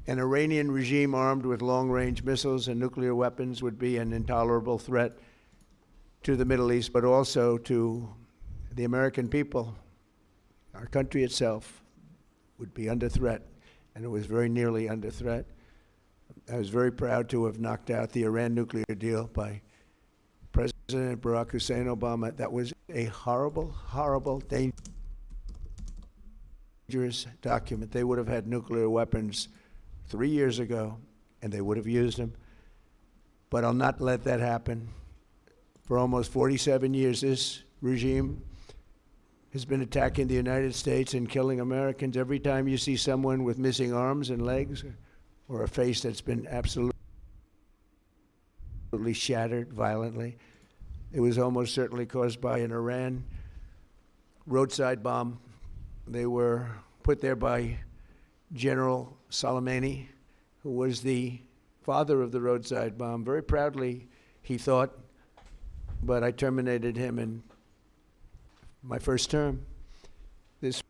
B: An Iranian regime armed with long-range missiles and nuclear weapons would be an intolerable threat to the Middle East, but also to the American people. Our country itself would be under threat, and it was very nearly under threat. I was very proud to have knocked out the Iran nuclear deal by President Barack Hussein Obama. That was a horrible, horrible, dangerous document. They would have had nuclear weapons 3 years ago, and they would have used them. But I'll not let that happen. For almost 47 years, this regime has been attacking the United States and killing Americans. Every time you see someone with missing arms and legs or a face that's been absolutely shattered violently, it was almost certainly caused by an Iran roadside bomb. They were put there by General Soleimani, who was the father of the roadside bomb. Very proudly, he thought, but I terminated him in my first term. This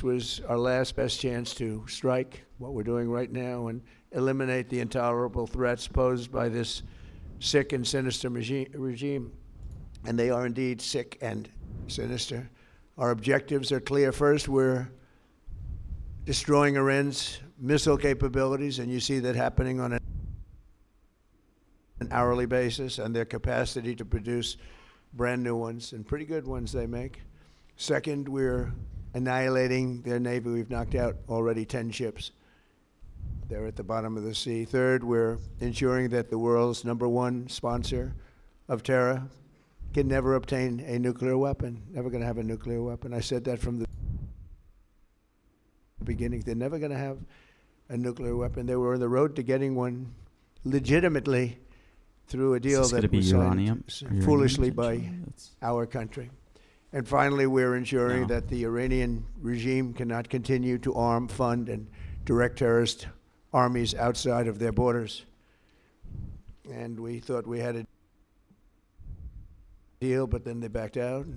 B: was our last best chance to strike what we're doing right now and eliminate the intolerable threats posed by this sick and sinister regime. And they are indeed sick and sinister. Our objectives are clear. First, we're destroying Iran's missile capabilities, and you see that happening on an hourly basis, and their capacity to produce brand new ones, and pretty good ones they make. Second, we're annihilating their Navy. We've knocked out already 10 ships. They're at the bottom of the sea. Third, we're ensuring that the world's #1 sponsor of terror can never obtain a nuclear weapon, never going to have a nuclear weapon. I said that from the beginning. They're never going to have a nuclear weapon. They were on the road to getting one legitimately through a deal that was signed foolishly by our country. And finally, we're ensuring that the Iranian regime cannot continue to arm, fund, and direct terrorist armies outside of their borders. And we thought we had a deal, but then they backed out.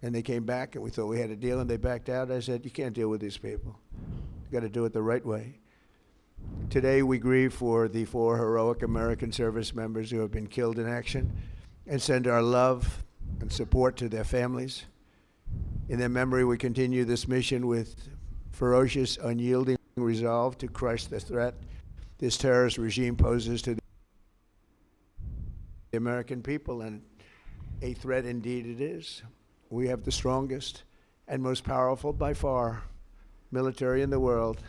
B: And they came back, and we thought we had a deal, and they backed out. I said, you can't deal with these people. You got to do it the right way. Today, we grieve for the 4 heroic American service members who have been killed in action and send our love and support to their families. In their memory, we continue this mission with ferocious, unyielding resolve to crush the threat this terrorist regime poses to the American people, and a threat indeed it is. We have the strongest and most powerful, by far, military in the world,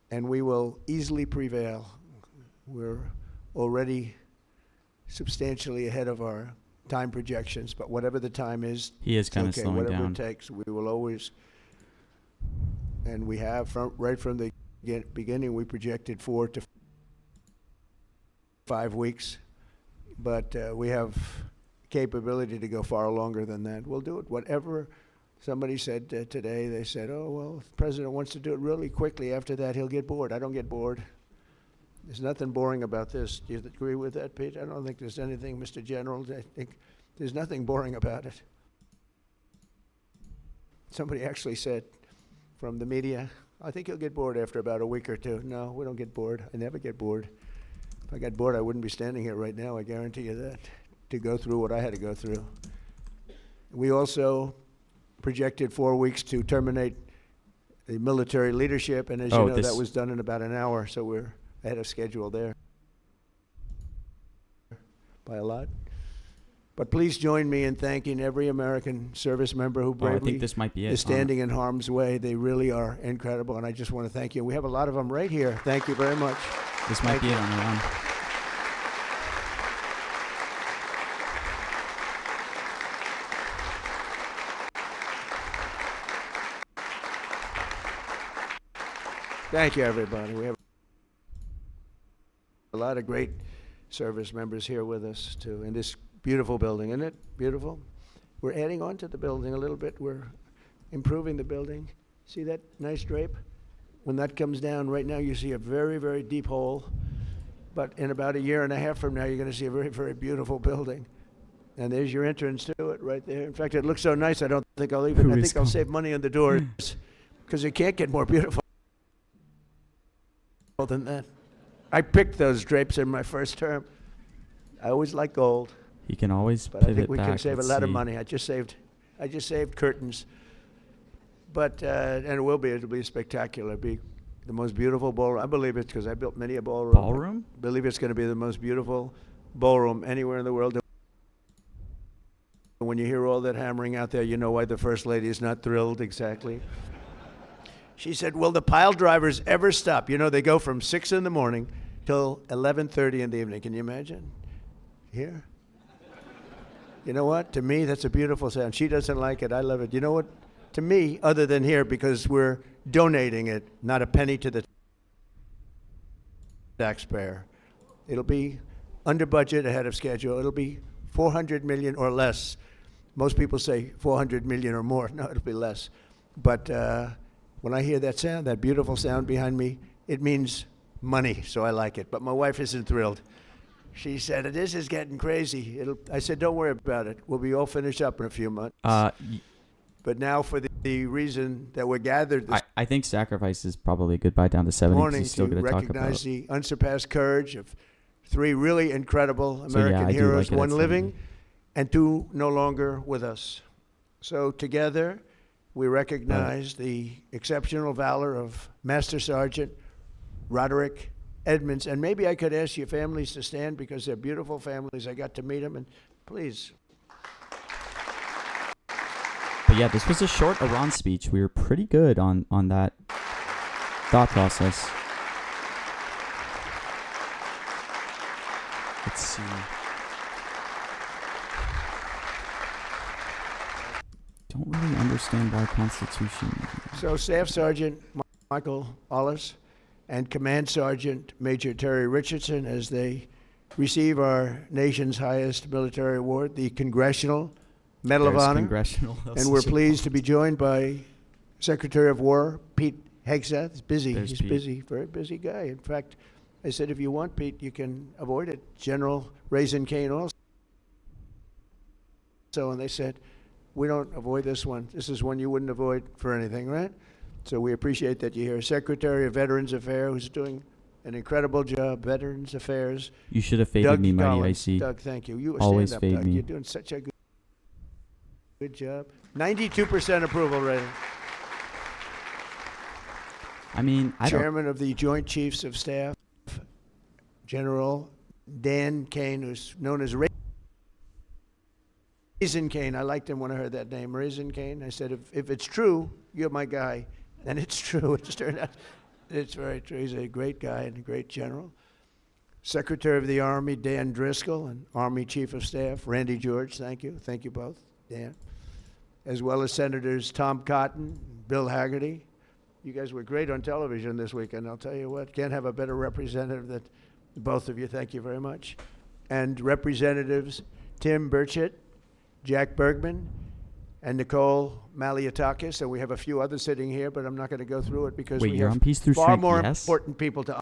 B: and we will easily prevail. We're already substantially ahead of our time projections, but whatever the time is,
A: he is kind of slowing
B: whatever
A: down.
B: It takes, we will always, and we have right from the beginning, we projected 4 to 5 weeks, but we have capability to go far longer than that. We'll do it. Whatever somebody said today, they said, oh, well, if the president wants to do it really quickly, after that he'll get bored. I don't get bored. There's nothing boring about this. Do you agree with that, Pete? I don't think there's anything, Mr. General. I think there's nothing boring about it. Somebody actually said from the media, I think he'll get bored after about a week or two. No, we don't get bored. I never get bored. If I got bored, I wouldn't be standing here right now, I guarantee you that, to go through what I had to go through. We also projected 4 weeks to terminate the military leadership, and as you know, that was done in about an hour, so we're ahead of schedule there by a lot. But please join me in thanking every American service member who bravely
A: I think this might be it,
B: is standing in harm's way. They really are incredible, and I just want to thank you. We have a lot of them right here. Thank you very much.
A: This might be it on the run.
B: Thank you, everybody. We have a lot of great service members here with us, too, in this beautiful building. Isn't it beautiful? We're adding on to the building a little bit. We're improving the building. See that nice drape? When that comes down, right now you see a very, very deep hole. But in about 1.5 years from now, you're going to see a very, very beautiful building. And there's your entrance to it right there. In fact, it looks so nice, I don't think I'll even, I think I'll save money on the doors because it can't get more beautiful than that. I picked those drapes in my first term. I always like gold.
A: He can always
B: But
A: pivot
B: I think we
A: back.
B: can save a
A: Let's
B: lot of
A: see.
B: money. I just saved curtains. But and it'll be spectacular. It'll be the most beautiful ballroom. I believe it because I built many a ballroom.
A: Ballroom?
B: I believe it's going to be the most beautiful ballroom anywhere in the world. And when you hear all that hammering out there, you know why the First Lady is not thrilled exactly. She said, will the pile drivers ever stop? You know, they go from 6 in the morning till 11:30 in the evening. Can you imagine? Here? You know what? To me, that's a beautiful sound. She doesn't like it. I love it. You know what? To me, other than here, because we're donating it, not a penny to the taxpayer. It'll be under budget, ahead of schedule. It'll be 400 million or less. Most people say 400 million or more. No, it'll be less. But when I hear that sound, that beautiful sound behind me, it means money, so I like it. But my wife isn't thrilled. She said, this is getting crazy. I said, don't worry about it. We'll be all finished up in a few months. But now for the reason that we're gathered this
A: I think sacrifice is probably a goodbye down to 70.
B: morning
A: He's still
B: to
A: going to talk
B: recognize
A: about.
B: the unsurpassed courage of 3 really incredible American
A: I do
B: heroes,
A: like it at
B: 1 living
A: 70.
B: and 2 no longer with us. So together, we recognize the exceptional valor of Master Sergeant Roderick Edmonds. And maybe I could ask your families to stand because they're beautiful families. I got to meet them, and please.
A: But yeah, this was a short Iran speech. We were pretty good on that thought process. Let's see. Don't really understand why Constitution.
B: So Staff Sergeant Michael Ollis and Command Sergeant Major Terry Richardson, as they receive our nation's highest military award, the Congressional Medal of
A: There's
B: Honor.
A: Congressional.
B: And we're pleased to be joined by Secretary of War Pete Hegseth. He's busy.
A: There's
B: He's
A: Pete.
B: busy, very busy guy. In fact, I said, if you want, Pete, you can avoid it. General Raisin Kane also. And they said, we don't avoid this one. This is one you wouldn't avoid for anything, right? So we appreciate that you're here. Secretary of Veterans Affairs, who's doing an incredible job, Veterans Affairs.
A: You should have faded
B: Doug
A: me, Mighty
B: Collins.
A: Icy.
B: Doug, thank you. You
A: Always
B: stand up,
A: fade
B: Doug.
A: me.
B: You're doing such a good job. 92% approval rating.
A: I mean, I don't.
B: Chairman of the Joint Chiefs of Staff, General Dan Kane, who's known as Raisin Kane. I liked him when I heard that name, Raisin Kane. I said, if it's true, you're my guy. And it's true. It just turned out it's very true. He's a great guy and a great general. Secretary of the Army, Dan Driscoll, and Army Chief of Staff, Randy George. Thank you. Thank you both, Dan. As well as Senators Tom Cotton, Bill Hagerty. You guys were great on television this weekend. I'll tell you what, can't have a better representative than both of you. Thank you very much. And Representatives Tim Burchett, Jack Bergman, and Nicole Malliotakis. And we have a few others sitting here, but I'm not going to go through it because
A: Wait,
B: we
A: you're
B: have
A: on Peace Through
B: far
A: Strength,
B: more
A: yes?
B: important people to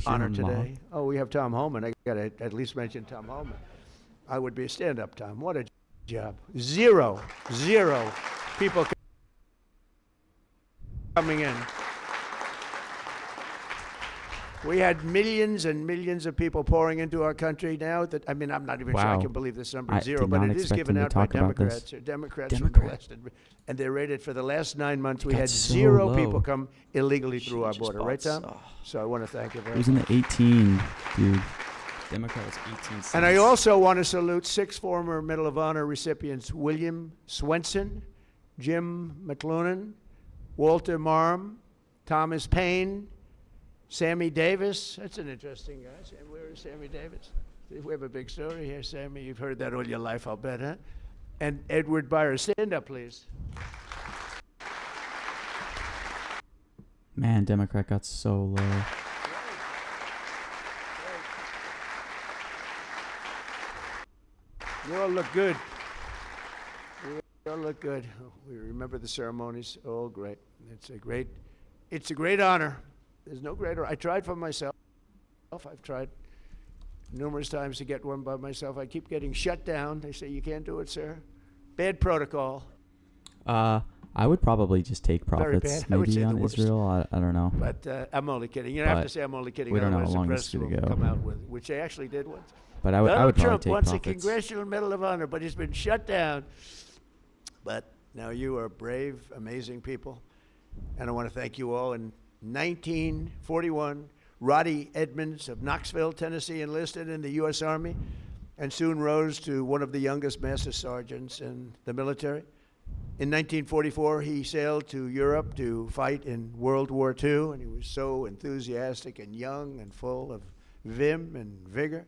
B: honor
A: Sharon Law.
B: today. Oh, we have Tom Homan. I got to at least mention Tom Homan. I would be a stand-up, Tom. What a job. Zero people coming in. We had millions and millions of people pouring into our country now. That I mean, I'm not even sure I
A: Wow.
B: can believe this number
A: I
B: is zero,
A: did
B: but
A: not
B: it is
A: expect
B: given
A: them to
B: out by
A: talk about this.
B: Democrats. Democrats from the
A: Democrats.
B: West, and they're rated for the last 9 months. We had
A: That's so
B: zero
A: low.
B: people come illegally through our
A: She just
B: border,
A: bought
B: right, Tom?
A: so-
B: So I want to thank you very
A: It was
B: much.
A: in the 18, dude. Democrat was 18 cents.
B: And I also want to salute 6 former Medal of Honor recipients: William Swenson, Jim McLuhan, Walter Marm, Thomas Payne, Sammy Davis. That's an interesting guy. Where is Sammy Davis? We have a big story here, Sammy. You've heard that all your life, I'll bet, huh? And Edward Byers. Stand up, please.
A: Man, Democrat got so low.
B: You all look good. You all look good. We remember the ceremonies. Oh, great. It's a great honor. There's no greater. I tried for myself. I've tried numerous times to get one by myself. I keep getting shut down. They say, you can't do it, sir. Bad protocol.
A: I would probably just take
B: Very
A: profits
B: bad. I would
A: maybe
B: say the
A: on
B: worst.
A: Israel. I don't know.
B: But I'm only kidding. You don't have
A: But
B: to say I'm only kidding.
A: we don't know how
B: otherwise the
A: long
B: press
A: this is gonna
B: will
A: go.
B: come out with, which they actually did once.
A: But I would
B: Donald
A: probably
B: Trump
A: take
B: wants a
A: profits.
B: Congressional Medal of Honor, but he's been shut down. But now you are brave, amazing people. And I want to thank you all. In 1941, Roddy Edmonds of Knoxville, Tennessee, enlisted in the U.S. Army and soon rose to one of the youngest master sergeants in the military. In 1944, he sailed to Europe to fight in World War II, and he was so enthusiastic and young and full of vim and vigor.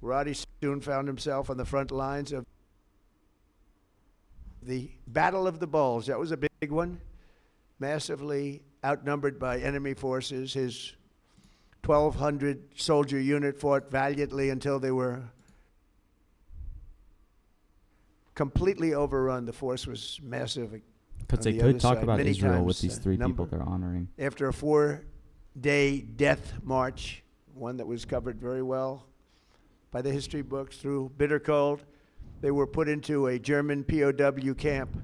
B: Roddy soon found himself on the front lines of the Battle of the Bulge. That was a big one, massively outnumbered by enemy forces. His 1,200 soldier unit fought valiantly until they were completely overrun. The force was massive.
A: Because they
B: on the
A: could
B: other
A: talk
B: side,
A: about
B: many
A: Israel with
B: times
A: these
B: the
A: three
B: number.
A: people they're honoring.
B: After a 4-day death march, one that was covered very well by the history books through bitter cold, they were put into a German POW camp.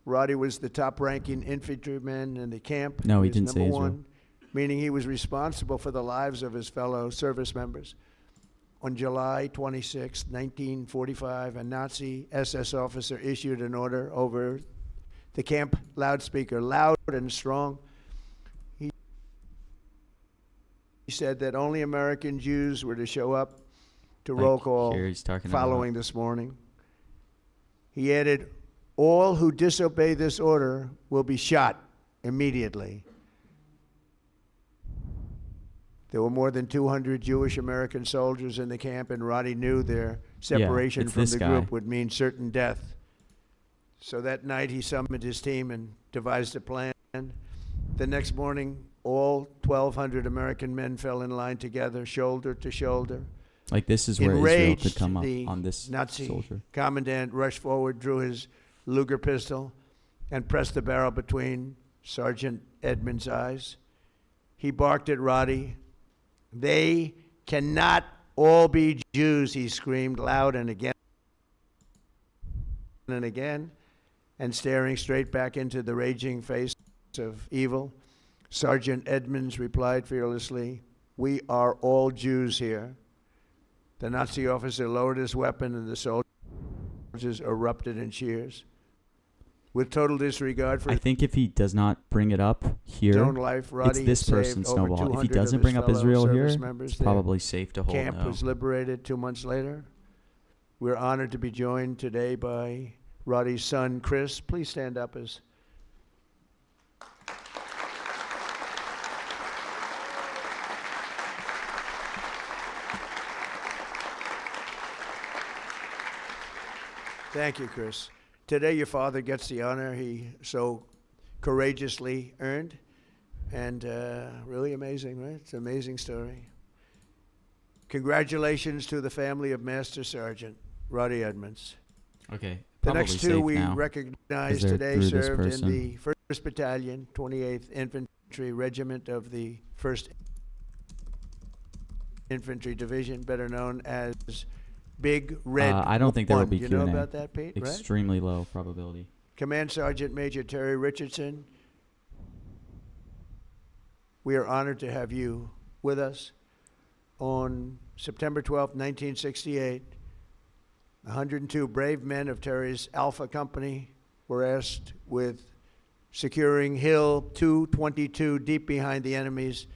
B: Roddy was the top-ranking infantryman in the camp.
A: No, he
B: was
A: didn't say
B: number
A: Israel.
B: one, meaning he was responsible for the lives of his fellow service members. On July 26, 1945, a Nazi SS officer issued an order over the camp loudspeaker, loud and strong. He said that only American Jews were to show up to roll
A: Like,
B: call
A: here he's talking
B: following
A: about-
B: this morning. He added, all who disobey this order will be shot immediately. There were more than 200 Jewish American soldiers in the camp, and Roddy knew their separation
A: it's
B: from
A: this
B: the
A: guy.
B: group would mean certain death. So that night he summoned his team and devised a plan. The next morning, all 1,200 American men fell in line together, shoulder to shoulder.
A: Like, this is where Israel
B: Enraged,
A: could come up
B: the
A: on this
B: Nazi
A: soldier.
B: commandant rushed forward, drew his Luger pistol, and pressed the barrel between Sergeant Edmonds' eyes. He barked at Roddy. They cannot all be Jews, he screamed loud and again and again, and staring straight back into the raging face of evil. Sergeant Edmonds replied fearlessly, we are all Jews here. The Nazi officer lowered his weapon and the soldiers erupted in cheers. With total disregard for
A: I think if he does not bring it up
B: his own
A: here,
B: life,
A: it's
B: Roddy
A: this
B: saved
A: person,
B: over
A: Snowball. If he
B: 200
A: doesn't
B: of
A: bring
B: his
A: up Israel
B: fellow
A: here,
B: service
A: it's
B: members.
A: probably safe to hold
B: Camp
A: no.
B: was liberated 2 months later. We're honored to be joined today by Roddy's son, Chris. Please stand up as Thank you, Chris. Today your father gets the honor he so courageously earned. And really amazing, right? It's an amazing story. Congratulations to the family of Master Sergeant Roddy Edmonds.
A: Okay.
B: The
A: probably
B: next two
A: safe
B: we
A: now,
B: recognize
A: 'cause they're
B: today
A: through this
B: served in
A: person.
B: the 1st Battalion, 28th Infantry Regiment of the 1st Infantry Division, better known as Big Red
A: I don't think there will
B: One.
A: be
B: You know
A: Q&A.
B: about that, Pete, right?
A: Extremely low probability.
B: Command Sergeant Major Terry Richardson, we are honored to have you with us. On September 12, 1968, 102 brave men of Terry's Alpha Company were asked with securing Hill 222 deep behind the enemy's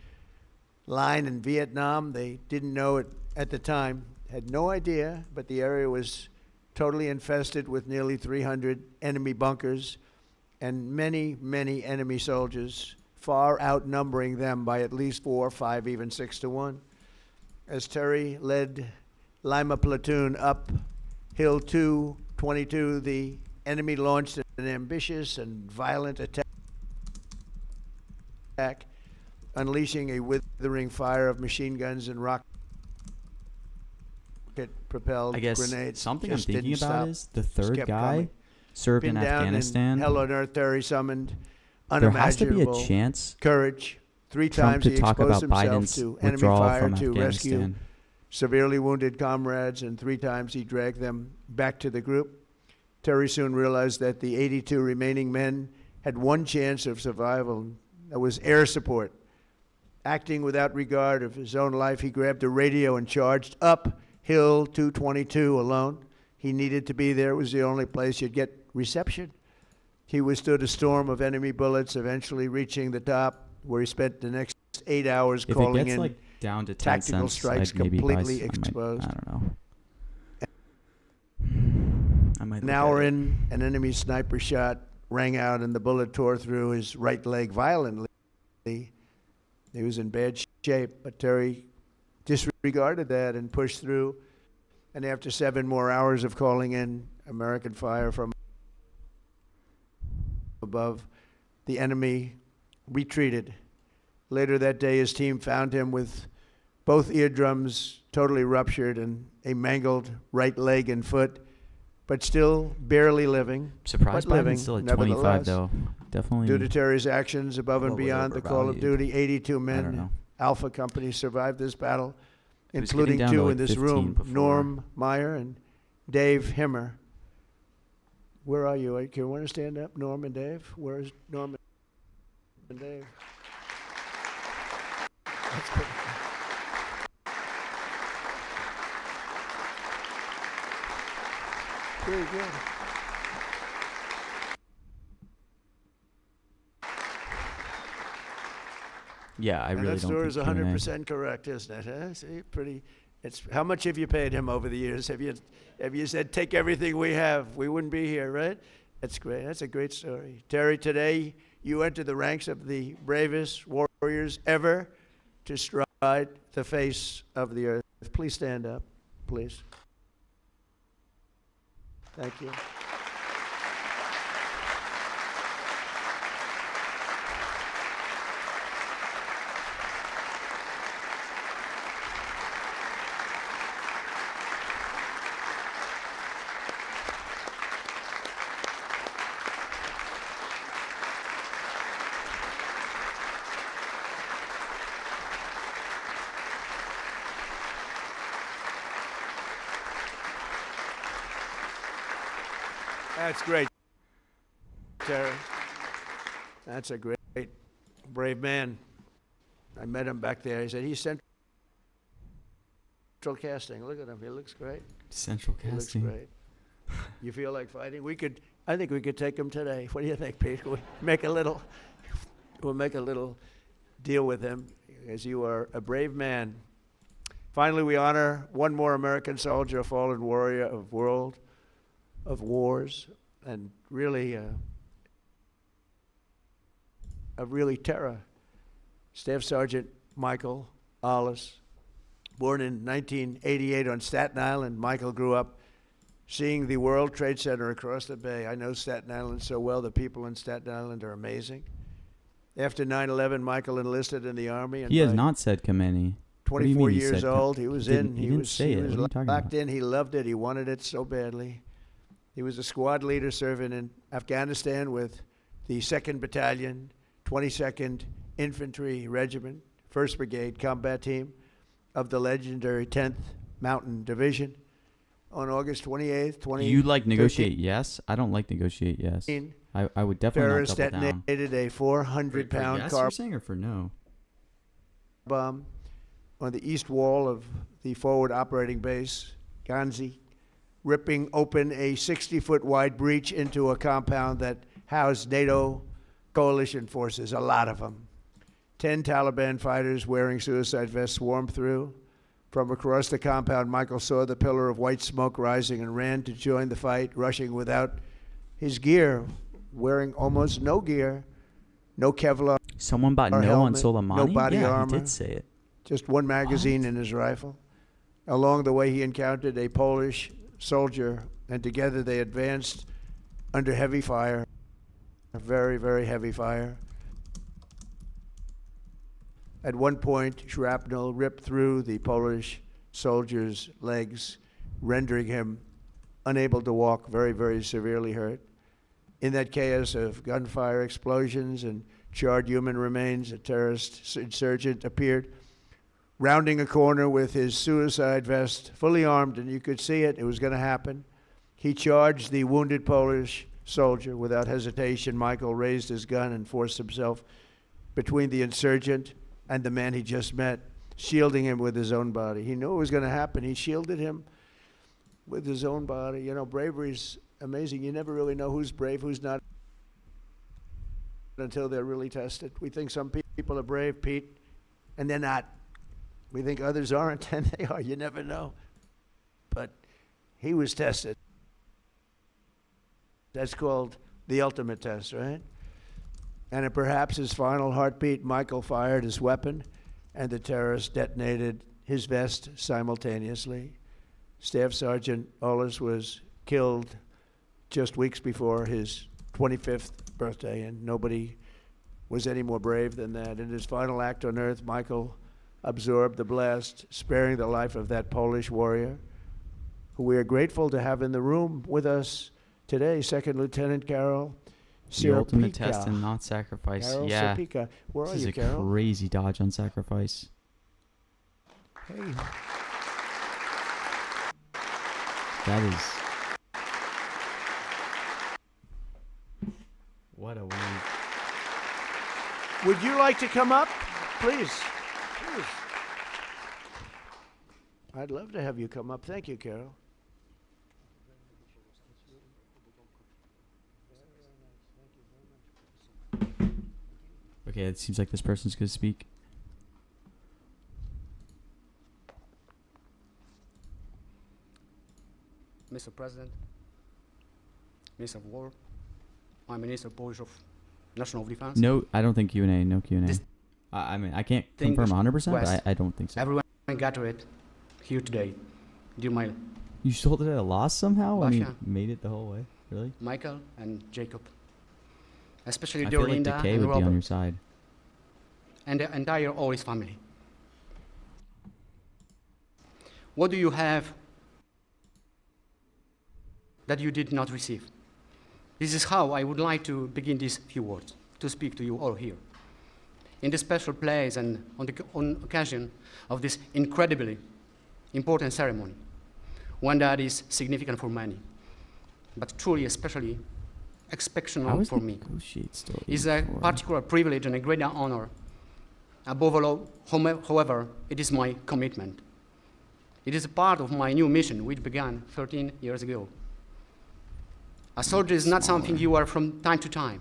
B: line in Vietnam. They didn't know it at the time, had no idea, but the area was totally infested with nearly 300 enemy bunkers and many, many enemy soldiers, far outnumbering them by at least 4, 5, even 6 to 1. As Terry led Lima Platoon up Hill 222, the enemy launched an ambitious and violent attack, unleashing a withering fire of machine guns and rocket-propelled
A: I guess
B: grenades.
A: something I'm
B: Just
A: thinking
B: didn't
A: about
B: stop.
A: is the
B: Just
A: third
B: kept
A: guy
B: coming.
A: served in
B: Pinned down
A: Afghanistan.
B: hell on earth, Terry summoned
A: There has to be a
B: unimaginable
A: chance
B: courage. 3
A: Trump
B: times
A: to
B: he
A: talk
B: exposed
A: about
B: himself
A: Biden's
B: to enemy
A: withdrawal
B: fire
A: from
B: to rescue
A: Afghanistan.
B: severely wounded comrades, and 3 times he dragged them back to the group. Terry soon realized that the 82 remaining men had one chance of survival. That was air support. Acting without regard of his own life, he grabbed a radio and charged up Hill 222 alone. He needed to be there. It was the only place you'd get reception. He withstood a storm of enemy bullets, eventually reaching the top, where he spent the next 8 hours
A: If it
B: calling
A: gets
B: in
A: like down to 10
B: tactical
A: cents,
B: strikes
A: I'd maybe buy
B: completely
A: I
B: exposed.
A: don't know. I might
B: An
A: look
B: hour
A: at it.
B: in, an enemy sniper shot rang out and the bullet tore through his right leg violently. He was in bad shape, but Terry disregarded that and pushed through. And after 7 more hours of calling in American fire from above, the enemy retreated. Later that day, his team found him with both eardrums totally ruptured and a mangled right leg and foot, but still barely living.
A: Surprised
B: but
A: by
B: living,
A: him still at
B: nevertheless.
A: 25 though. Definitely.
B: Due to Terry's actions above and
A: Well,
B: beyond the call of
A: overvalued.
B: duty, 82
A: I don't
B: men,
A: know.
B: Alpha Company, survived this battle,
A: He was
B: including
A: getting down to
B: 2
A: like
B: in this
A: 15
B: room,
A: before.
B: Norm Meyer and Dave Himmer. Where are you? Can you want to stand up, Norm and Dave? Where's Norm and Dave? That's good. Pretty good.
A: Yeah, I
B: And
A: really
B: that
A: don't
B: story
A: think
B: is
A: Q&A.
B: 100% correct, isn't it? Huh? See, pretty. It's how much have you paid him over the years? Have you said take everything we have? We wouldn't be here, right? That's great. That's a great story, Terry. Today you enter the ranks of the bravest warriors ever to stride the face of the earth. Please stand up, please. Thank you. That's great, Terry. That's a great, brave man. I met him back there. He said he's Central Casting. Look at him. He looks great.
A: Central
B: He looks
A: casting.
B: great. You feel like fighting? I think we could take him today. What do you think, Pete? We'll make a little deal with him, as you are a brave man. Finally, we honor one more American soldier, a fallen warrior of wars, and really terror. Staff Sergeant Michael Ollis, born in 1988 on Staten Island. Michael grew up seeing the World Trade Center across the bay. I know Staten Island so well. The people in Staten Island are amazing. After 9/11, Michael enlisted in the Army. And
A: He has
B: by
A: not said Khamenei. What do you
B: 24
A: mean he
B: years
A: said
B: old, he was
A: didn't-
B: in.
A: he didn't say it.
B: was
A: What are you talking
B: locked
A: about?
B: in. He loved it. He wanted it so badly. He was a squad leader serving in Afghanistan with the 2nd Battalion, 22nd Infantry Regiment, 1st Brigade Combat Team of the legendary 10th Mountain Division. On August 28th, 2013,
A: You like negotiate yes? I don't like negotiate yes. I would definitely not
B: terrorists
A: double down.
B: detonated a
A: For
B: 400-pound
A: yes,
B: car
A: you're saying, or for no?
B: bomb on the east wall of the forward operating base, Ghazni, ripping open a 60-foot wide breach into a compound that housed NATO coalition forces, a lot of them. 10 Taliban fighters wearing suicide vests swarmed through. From across the compound, Michael saw the pillar of white smoke rising and ran to join the fight, rushing without his gear, wearing almost no gear, no Kevlar,
A: Someone bought
B: Or
A: no on
B: helmet,
A: Soleimani?
B: no body
A: yeah,
B: armor.
A: he did say it.
B: just one magazine
A: What?
B: in his rifle. Along the way, he encountered a Polish soldier, and together they advanced under heavy fire, very, very heavy fire. At one point, shrapnel ripped through the Polish soldier's legs, rendering him unable to walk, very, very severely hurt. In that chaos of gunfire, explosions, and charred human remains, a terrorist insurgent appeared, rounding a corner with his suicide vest, fully armed, and you could see it. It was going to happen. He charged the wounded Polish soldier without hesitation. Michael raised his gun and forced himself between the insurgent and the man he just met, shielding him with his own body. He knew it was going to happen. He shielded him with his own body. You know, bravery's amazing. You never really know who's brave, who's not, until they're really tested. We think some people are brave, Pete, and they're not. We think others aren't, and they are. You never know. But he was tested. That's called the ultimate test, right? And at perhaps his final heartbeat, Michael fired his weapon, and the terrorist detonated his vest simultaneously. Staff Sergeant Olis was killed just weeks before his 25th birthday, and nobody was any more brave than that. In his final act on earth, Michael absorbed the blast, sparing the life of that Polish warrior, who we are grateful to have in the room with us today, Second Lieutenant Carol
A: The ultimate
B: Sierpika.
A: test and not sacrifice.
B: Carol
A: Yeah.
B: Sierpika. Where
A: This
B: are
A: is
B: you,
A: a
B: Carol?
A: crazy dodge on sacrifice.
B: Hey.
A: That is. What a wave.
B: Would you like to come up? Please. Please. I'd love to have you come up. Thank you, Carol.
A: Okay, it seems like this person's going to speak.
E: Mr. President, Minister of War, I'm Minister Polish of National Defense.
A: No, I don't think Q&A. No Q&A.
E: This
A: I mean, I can't
E: thing
A: confirm
E: was
A: 100%, but
E: West.
A: I don't think so.
E: Everyone gathered here today. Dear
A: You sold it at a loss somehow and you
E: Basha.
A: made it the whole way? Really?
E: Michael and Jacob, especially
A: I
E: dear
A: feel like
E: Linda
A: Decay
E: and
A: would be on
E: Robert,
A: your side.
E: and the entire Olis family. What do you have that you did not receive? This is how I would like to begin these few words, to speak to you all here. In this special place and on occasion of this incredibly important ceremony, one that is significant for many, but truly especially
A: How
E: exceptional
A: is
E: for me.
A: negotiate still
E: Is a
A: 84?
E: particular privilege and a great honor. Above all, however, it is my commitment. It is a part of my new mission, which began 13 years ago. A soldier is not something you are from time to time.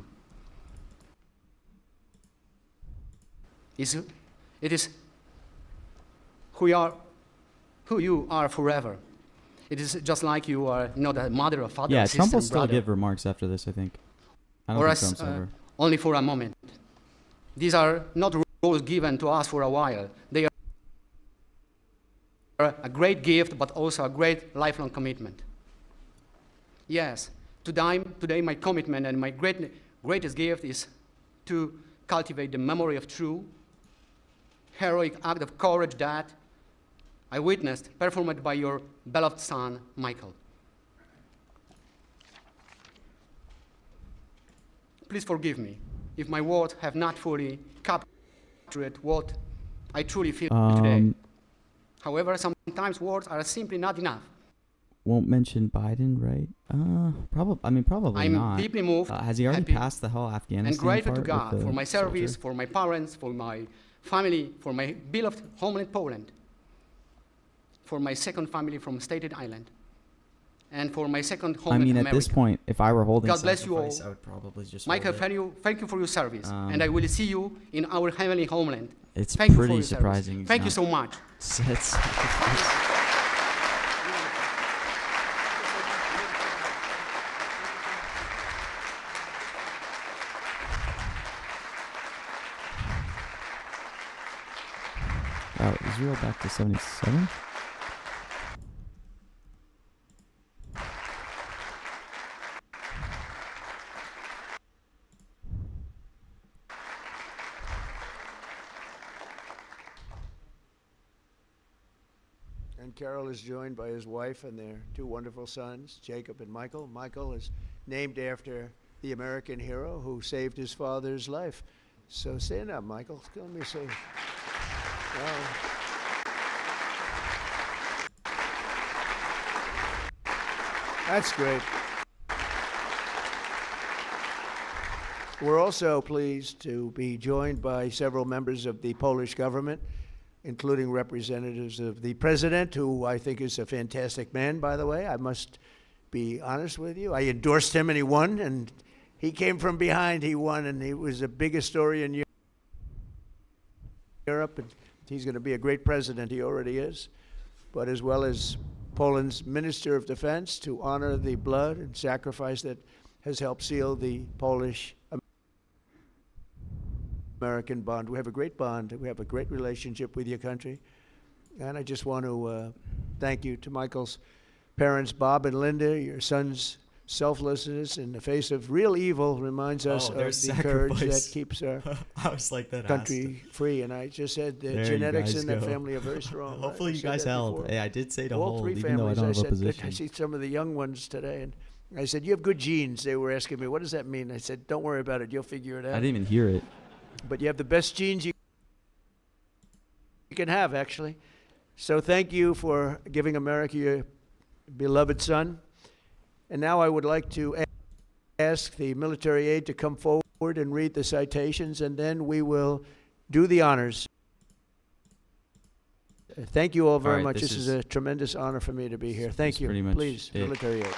E: It is who you are forever. It is just like you are not a mother or father,
A: Yeah,
E: sister,
A: Trump will
E: and
A: still
E: brother,
A: give remarks after this, I think. I don't
E: or
A: think
E: as,
A: Trump's over.
E: only for a moment. These are not roles given to us for a while. They are a great gift, but also a great lifelong commitment. Yes, today my commitment and my greatest gift is to cultivate the memory of true, heroic act of courage that I witnessed performed by your beloved son, Michael. Please forgive me if my words have not fully captured what I truly feel today. However, sometimes words are simply not enough.
A: Won't mention Biden, right? Probably
E: I'm
A: not.
E: deeply moved,
A: Has he already
E: happy,
A: passed the whole Afghanistan
E: and grateful to
A: part with
E: God
A: the
E: for my service,
A: soldier?
E: for my parents, for my family, for my beloved homeland Poland, for my second family from Staten Island, and for my second
A: I
E: homeland
A: mean, at
E: America.
A: this point, if I were holding
E: God bless you
A: sacrifice,
E: all.
A: I would probably just
E: Michael,
A: hold it.
E: thank you for your service, and I will see you in our heavenly homeland.
A: It's
E: Thank you for
A: pretty
E: your service.
A: surprising. he's
E: Thank you
A: not
E: so much.
A: said sacrifice. Wow, Israel back to 77?
B: And Carol is joined by his wife and their two wonderful sons, Jacob and Michael. Michael is named after the American hero who saved his father's life. So stand up, Michael. Let me see. Wow. That's great. We're also pleased to be joined by several members of the Polish government, including representatives of the president, who I think is a fantastic man, by the way. I must be honest with you. I endorsed him and he won, and he came from behind, he won, and he was the biggest story in Europe, and he's going to be a great president. He already is. But as well as Poland's Minister of Defense, to honor the blood and sacrifice that has helped seal the Polish American bond. We have a great bond. We have a great relationship with your country. And I just want to thank you to Michael's parents, Bob and Linda. Your son's selflessness in the face of real evil reminds us of the courage that keeps our
A: I was like that.
B: country free. And I just said the genetics in that family are very strong.
A: Hopefully
B: I
A: you
B: said
A: guys
B: that
A: held.
B: before.
A: Hey, I did say to
B: All
A: hold,
B: three
A: even though I
B: families.
A: don't have a
B: said,
A: position.
B: I see some of the young ones today, and I said, "You have good genes." They were asking me, "What does that mean?" I said, "Don't worry about it. You'll figure it
A: I
B: out."
A: didn't even hear it.
B: But you have the best genes you can have, actually. So thank you for giving America your beloved son. And now I would like to ask the military aide to come forward and read the citations, and then we will do the honors. Thank you all very
A: right,
B: much.
A: this
B: This is
A: is-
B: a tremendous honor for me to be here. Thank
A: is
B: you.
A: pretty much
B: Please,
A: it.
B: military aide.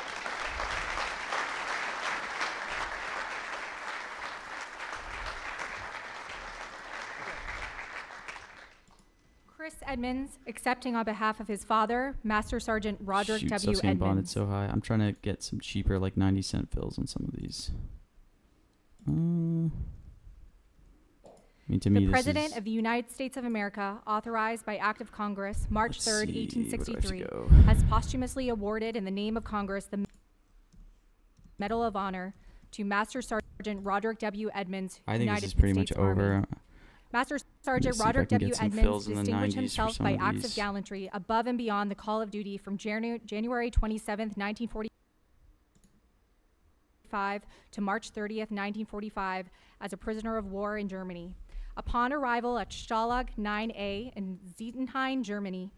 F: Chris Edmonds, accepting on behalf of his father, Master Sergeant Roderick
A: Shoot,
F: W.
A: stuff's getting bonded
F: Edmonds.
A: so high. I'm trying to get some cheaper, like 90-cent fills on some of these. I mean, to me,
F: The
A: this
F: President
A: is,
F: of the United States of America, authorized by Act of Congress, March
A: let's
F: 3rd,
A: see, where do I have to
F: 1863,
A: go?
F: has posthumously awarded in the name of Congress the Medal of Honor to Master Sergeant Roderick W. Edmonds,
A: I think
F: United
A: this is pretty
F: States
A: much
F: Army.
A: over.
F: Master
A: Let me
F: Sergeant
A: see if I
F: Roderick
A: can
F: W.
A: get some
F: Edmonds
A: fills in the
F: distinguished
A: 90s for
F: himself
A: some
F: by
A: of
F: acts of
A: these.
F: gallantry above and beyond the call of duty from January 27th, 1945 to March 30th, 1945 as a prisoner of war in Germany. Upon arrival at Stalag 9A in Zietenhain, Germany,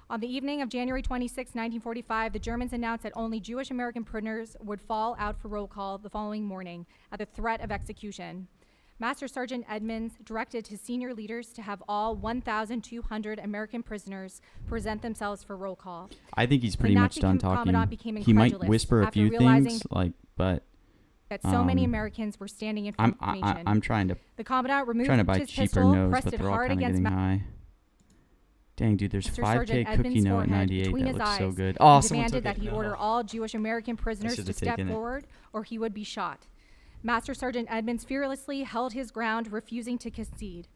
F: on the evening of January 26, 1945, the Germans announced that only Jewish American prisoners would fall out for roll call the following morning at the threat of execution. Master Sergeant Edmonds directed his senior leaders to have all 1,200 American prisoners present themselves for roll call.
A: I think he's pretty
F: The
A: much
F: Nazi
A: done
F: commandant
A: talking.
F: became
A: He might
F: incredulous
A: whisper a
F: after
A: few
F: realizing
A: things, like, but
F: that so many
A: um,
F: Americans were standing in
A: I'm
F: formation.
A: I'm trying to
F: The commandant removed
A: buy
F: his
A: cheaper
F: pistol,
A: notes,
F: pressed
A: but
F: it
A: they're all
F: hard
A: kind of
F: against
A: getting high. Dang, dude, there's
F: Master
A: 5K
F: Sergeant
A: cookie
F: Edmonds'
A: note
F: forehead
A: 98
F: between
A: that
F: his
A: looks so
F: eyes
A: good.
F: and
A: Oh, someone took
F: demanded that
A: it.
F: he
A: No.
F: order all Jewish American prisoners
A: should
F: to
A: have
F: step
A: taken it.
F: forward or he would be shot. Master Sergeant Edmonds fearlessly held his ground, refusing to concede.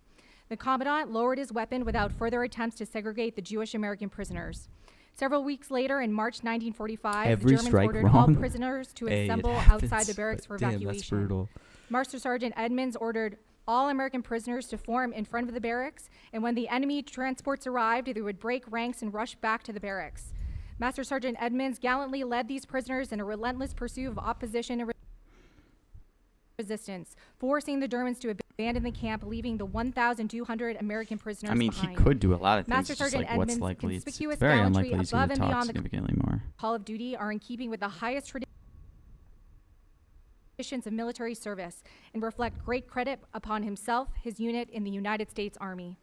F: The commandant lowered his weapon without further attempts to segregate the Jewish American prisoners. Several weeks later, in March 1945,
A: Every
F: the Germans
A: strike
F: ordered all
A: wrong.
F: prisoners to
A: Hey, it
F: assemble
A: happens,
F: outside the barracks
A: but
F: for
A: damn, that's
F: evacuation.
A: brutal.
F: Master Sergeant Edmonds ordered all American prisoners to form in front of the barracks, and when the enemy transports arrived, they would break ranks and rush back to the barracks. Master Sergeant Edmonds gallantly led these prisoners in a relentless pursuit of opposition and resistance, forcing the Germans to abandon the camp, leaving the 1,200 American prisoners
A: I mean,
F: behind.
A: he could do a lot of things.
F: Master
A: It's just
F: Sergeant
A: like, what's
F: Edmonds'
A: likely? It's
F: conspicuous
A: very
F: gallantry
A: unlikely he's
F: above
A: going to
F: and
A: talk
F: beyond the
A: significantly more.
F: Call of Duty are in keeping with the highest traditions of military service and reflect great credit upon himself, his unit in the United States Army.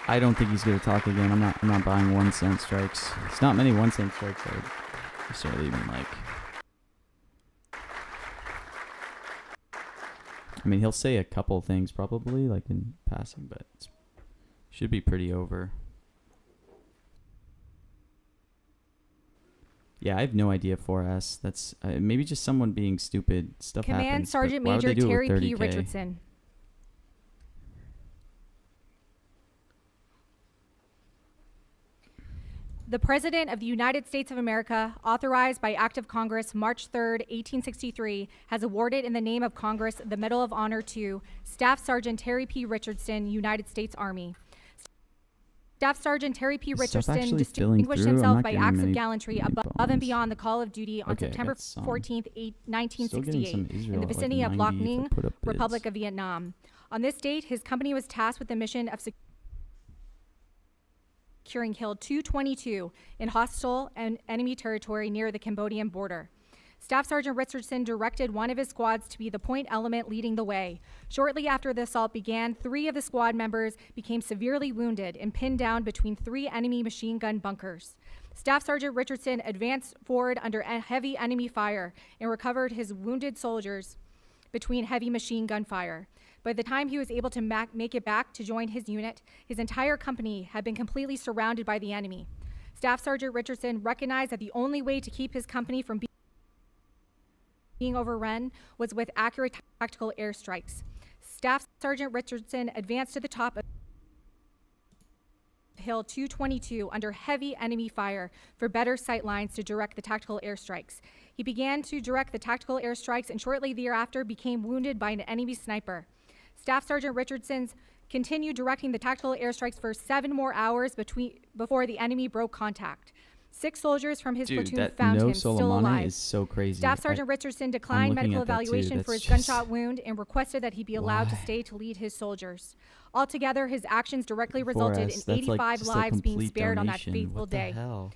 A: I don't think he's going to talk again. I'm not buying 1 cent strikes. It's not many 1 cent strikes I would necessarily even like. I mean, he'll say a couple things probably, like in passing, but it should be pretty over. Yeah, I have no idea 4S. That's maybe just someone being stupid. Stuff
F: Command
A: happens. but
F: Sergeant
A: why would
F: Major
A: they do it with
F: Terry P.
A: 30K?
F: Richardson. The President of the United States of America, authorized by Act of Congress March 3, 1863, has awarded in the name of Congress the Medal of Honor to Staff Sergeant Terry P. Richardson, United States Army. Staff Sergeant Terry P.
A: Is stuff
F: Richardson
A: actually filling
F: distinguished
A: through? I'm
F: himself
A: not
F: by
A: getting
F: acts
A: many-
F: of gallantry
A: many
F: above
A: bombs.
F: and beyond the call of duty on
A: Okay,
F: September
A: it's,
F: 14,
A: Still getting
F: 1968,
A: some
F: in
A: Israel
F: the
A: at,
F: vicinity
A: like
F: of
A: 90
F: Loc
A: for
F: Ninh,
A: put up bids.
F: Republic of Vietnam. On this date, his company was tasked with the mission of securing Hill 222 in hostile and enemy territory near the Cambodian border. Staff Sergeant Richardson directed one of his squads to be the point element leading the way. Shortly after the assault began, 3 of the squad members became severely wounded and pinned down between 3 enemy machine gun bunkers. Staff Sergeant Richardson advanced forward under heavy enemy fire and recovered his wounded soldiers between heavy machine gun fire. By the time he was able to make it back to join his unit, his entire company had been completely surrounded by the enemy. Staff Sergeant Richardson recognized that the only way to keep his company from being overrun was with accurate tactical airstrikes. Staff Sergeant Richardson advanced to the top of Hill 222 under heavy enemy fire for better sight lines to direct the tactical airstrikes. He began to direct the tactical airstrikes and shortly thereafter became wounded by an enemy sniper. Staff Sergeant Richardson continued directing the tactical airstrikes for 7 more hours before the enemy broke contact. 6 soldiers from his platoon found him still alive.
A: Is so crazy.
F: Staff Sergeant Richardson declined medical evaluation for his gunshot wound and requested that he be allowed to stay to lead his soldiers. Altogether, his actions directly resulted in 85 lives being spared on that fateful day.
A: Hell?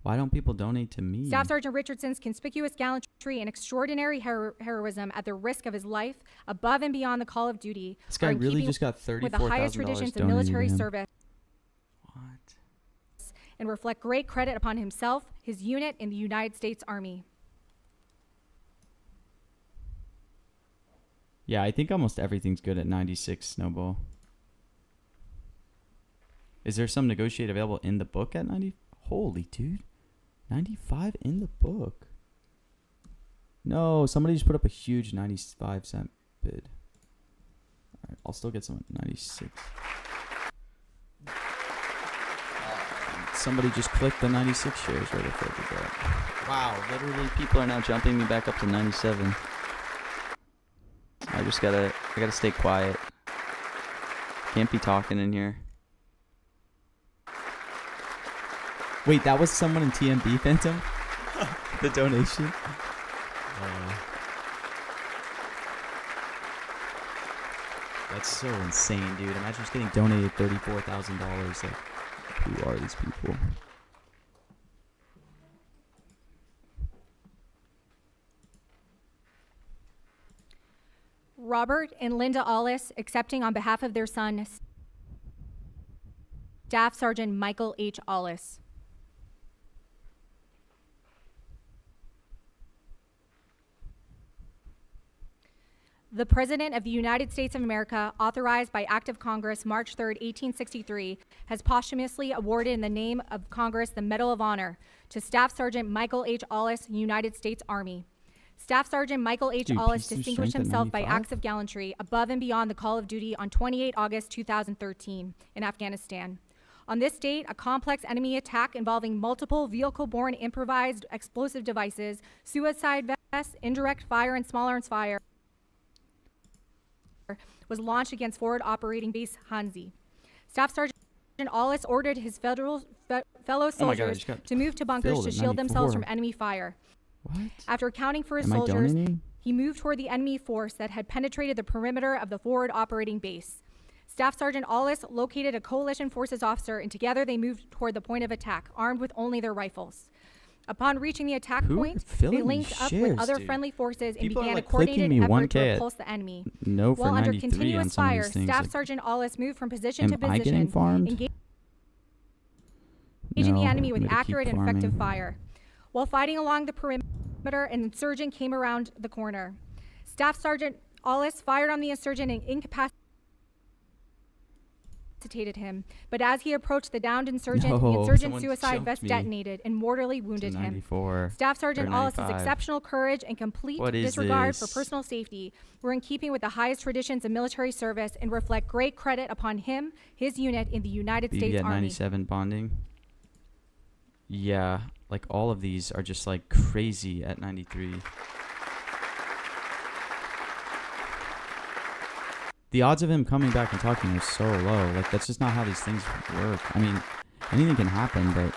A: Why don't people donate to me?
F: Staff Sergeant Richardson's conspicuous gallantry and extraordinary heroism at the risk of his life, above and beyond the call of duty,
A: This guy
F: are in
A: really
F: keeping
A: just got $34,000
F: with the highest traditions of military service
A: What?
F: and reflect great credit upon himself, his unit, and the United States Army.
A: Yeah, I think almost everything's good at 96 Snowball. Is there some negotiate available in the book at 90? Holy dude. 95 in the book. No, somebody just put up a huge 95-cent bid. Alright, I'll still get some at 96. Somebody just clicked the 96 shares right if they did that. Wow, literally people are now jumping me back up to 97. I gotta stay quiet. Can't be talking in here. Wait, that was someone in TMB, Phantom? The donation? That's so insane, dude. Imagine just getting donated $34,000. Like, who are these people?
F: Robert and Linda Ollis accepting on behalf of their son, Staff Sergeant Michael H. Ollis. The President of the United States of America, authorized by Act of Congress March 3, 1863, has posthumously awarded in the name of Congress the Medal of Honor to Staff Sergeant Michael H. Ollis, United States Army. Staff Sergeant Michael H. Ollis distinguished himself by acts of gallantry above and beyond the call of duty on 28 August 2013 in Afghanistan. On this date, a complex enemy attack involving multiple vehicle-borne improvised explosive devices, suicide vests, indirect fire, and small arms fire was launched against Forward Operating Base Hanzi. Staff Sergeant Ollis ordered his fellow soldiers to move to bunkers to shield themselves from enemy fire.
A: What?
F: After accounting for his soldiers, he moved toward the enemy force that had penetrated the perimeter of the Forward Operating Base. Staff Sergeant Ollis located a coalition forces officer, and together they moved toward the point of attack, armed with only their rifles. Upon reaching the attack point, they linked up with other friendly forces and began a coordinated effort to repulse the enemy.
A: No,
F: While under continuous fire, Staff Sergeant Ollis moved from position to position, engaging the enemy with accurate and effective fire. While fighting along the perimeter, an insurgent came around the corner. Staff Sergeant Ollis fired on the insurgent and incapacitated him, but as he approached the downed insurgent, the insurgent's suicide vest detonated and mortally wounded him. Staff Sergeant Ollis's exceptional courage and complete disregard for personal safety were in keeping with the highest traditions of military service and reflect great credit upon him, his unit, in the United States Army.
A: 97 bonding. Yeah, like all of these are just like crazy at 93. The odds of him coming back and talking are so low. Like, that's just not how these things work. I mean, anything can happen, but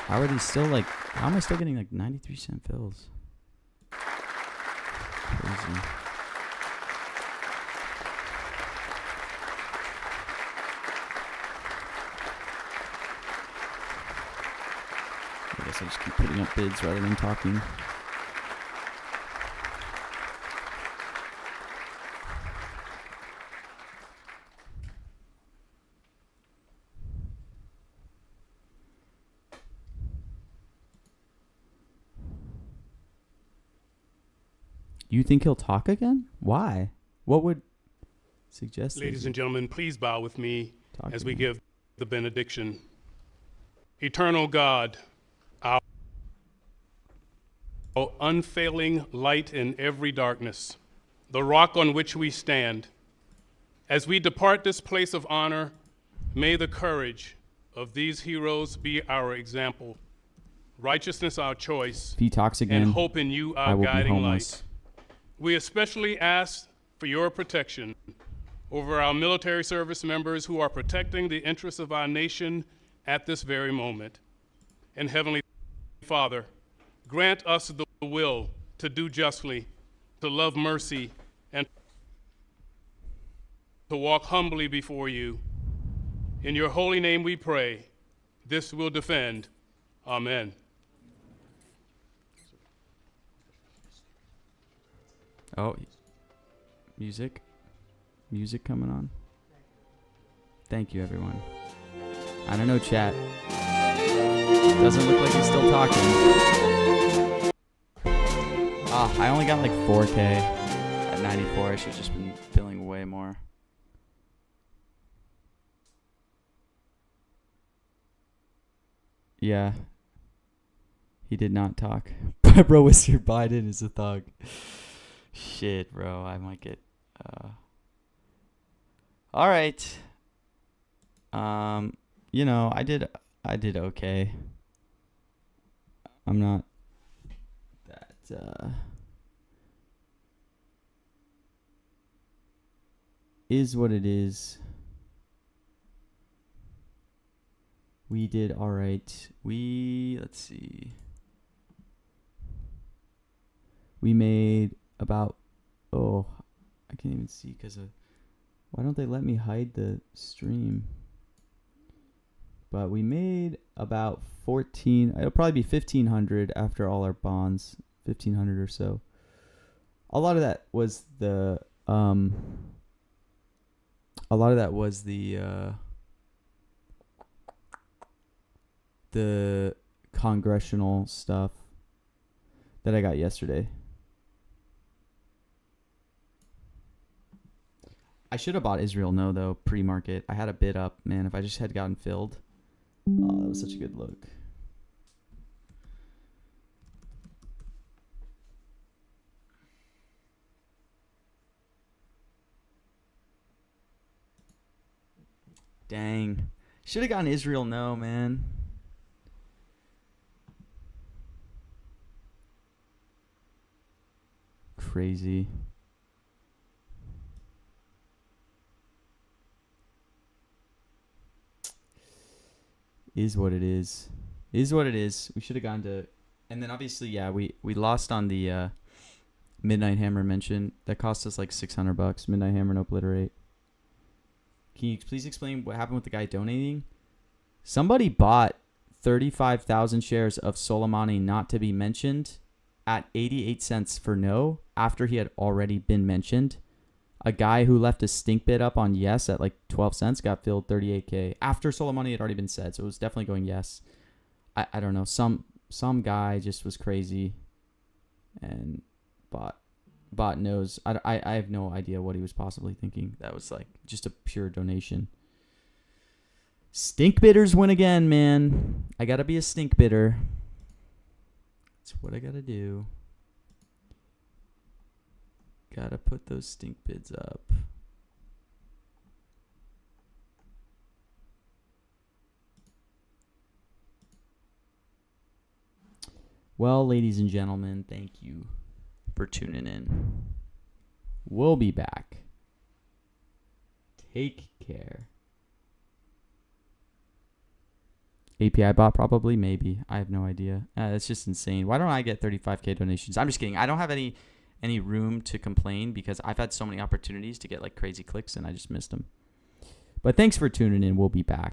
A: how are these still, like, how am I still getting, like, 93-cent fills? Crazy. I guess I'll just keep putting up bids rather than talking. You think he'll talk again? Why? What would suggest?
D: Ladies and gentlemen, please bow with me
A: Talk
D: as we
A: again.
D: give the benediction. Eternal God, our unfailing light in every darkness, the rock on which we stand, as we depart this place of honor, may the courage of these heroes be our example, righteousness our choice,
A: If he talks again,
D: and hope in you
A: I
D: our
A: will be
D: guiding
A: homeless.
D: light. We especially ask for your protection over our military service members who are protecting the interests of our nation at this very moment. And Heavenly Father, grant us the will to do justly, to love mercy, and to walk humbly before you. In your holy name we pray. This we'll defend. Amen.
A: Oh, music coming on. Thank you, everyone. I don't know, chat. Doesn't look like he's still talking. I only got like 4K at 94. I should have just been billing way more. Yeah. He did not talk. Bro, Mr. Biden is a thug. Shit, bro. I might get... All right. You know, I did okay. I'm not that is what it is. We did all right. Let's see. We made about I can't even see because of why don't they let me hide the stream? But we made about 14. It'll probably be 1,500 after all our bonds. 1,500 or so. A lot of that was the the congressional stuff that I got yesterday. I should have bought Israel No, though, pre-market. I had a bid up, man. If I just had gotten filled. Oh, that was such a good look. Dang. Should have gotten Israel No, man. Crazy. Is what it is. Is what it is. We should have gone to... And then obviously, yeah, we lost on the Midnight Hammer mention. That cost us like $600. Midnight Hammer and Obliterate. Can you please explain what happened with the guy donating? Somebody bought 35,000 shares of Soleimani not to be mentioned at 88 cents for no after he had already been mentioned. A guy who left a stink bid up on yes at like 12 cents got filled 38K after Soleimani had already been said. So it was definitely going yes. I don't know. Some guy just was crazy and bought knows. I have no idea what he was possibly thinking. That was like just a pure donation. Stink bidders win again, man. I got to be a stink bidder. That's what I got to do. Gotta put those stink bids up. Well, ladies and gentlemen, thank you for tuning in. We'll be back. Take care. API bot probably, maybe. I have no idea. It's just insane. Why don't I get 35K donations? I'm just kidding. I don't have any room to complain because I've had so many opportunities to get like crazy clicks and I just missed them. But thanks for tuning in. We'll be back.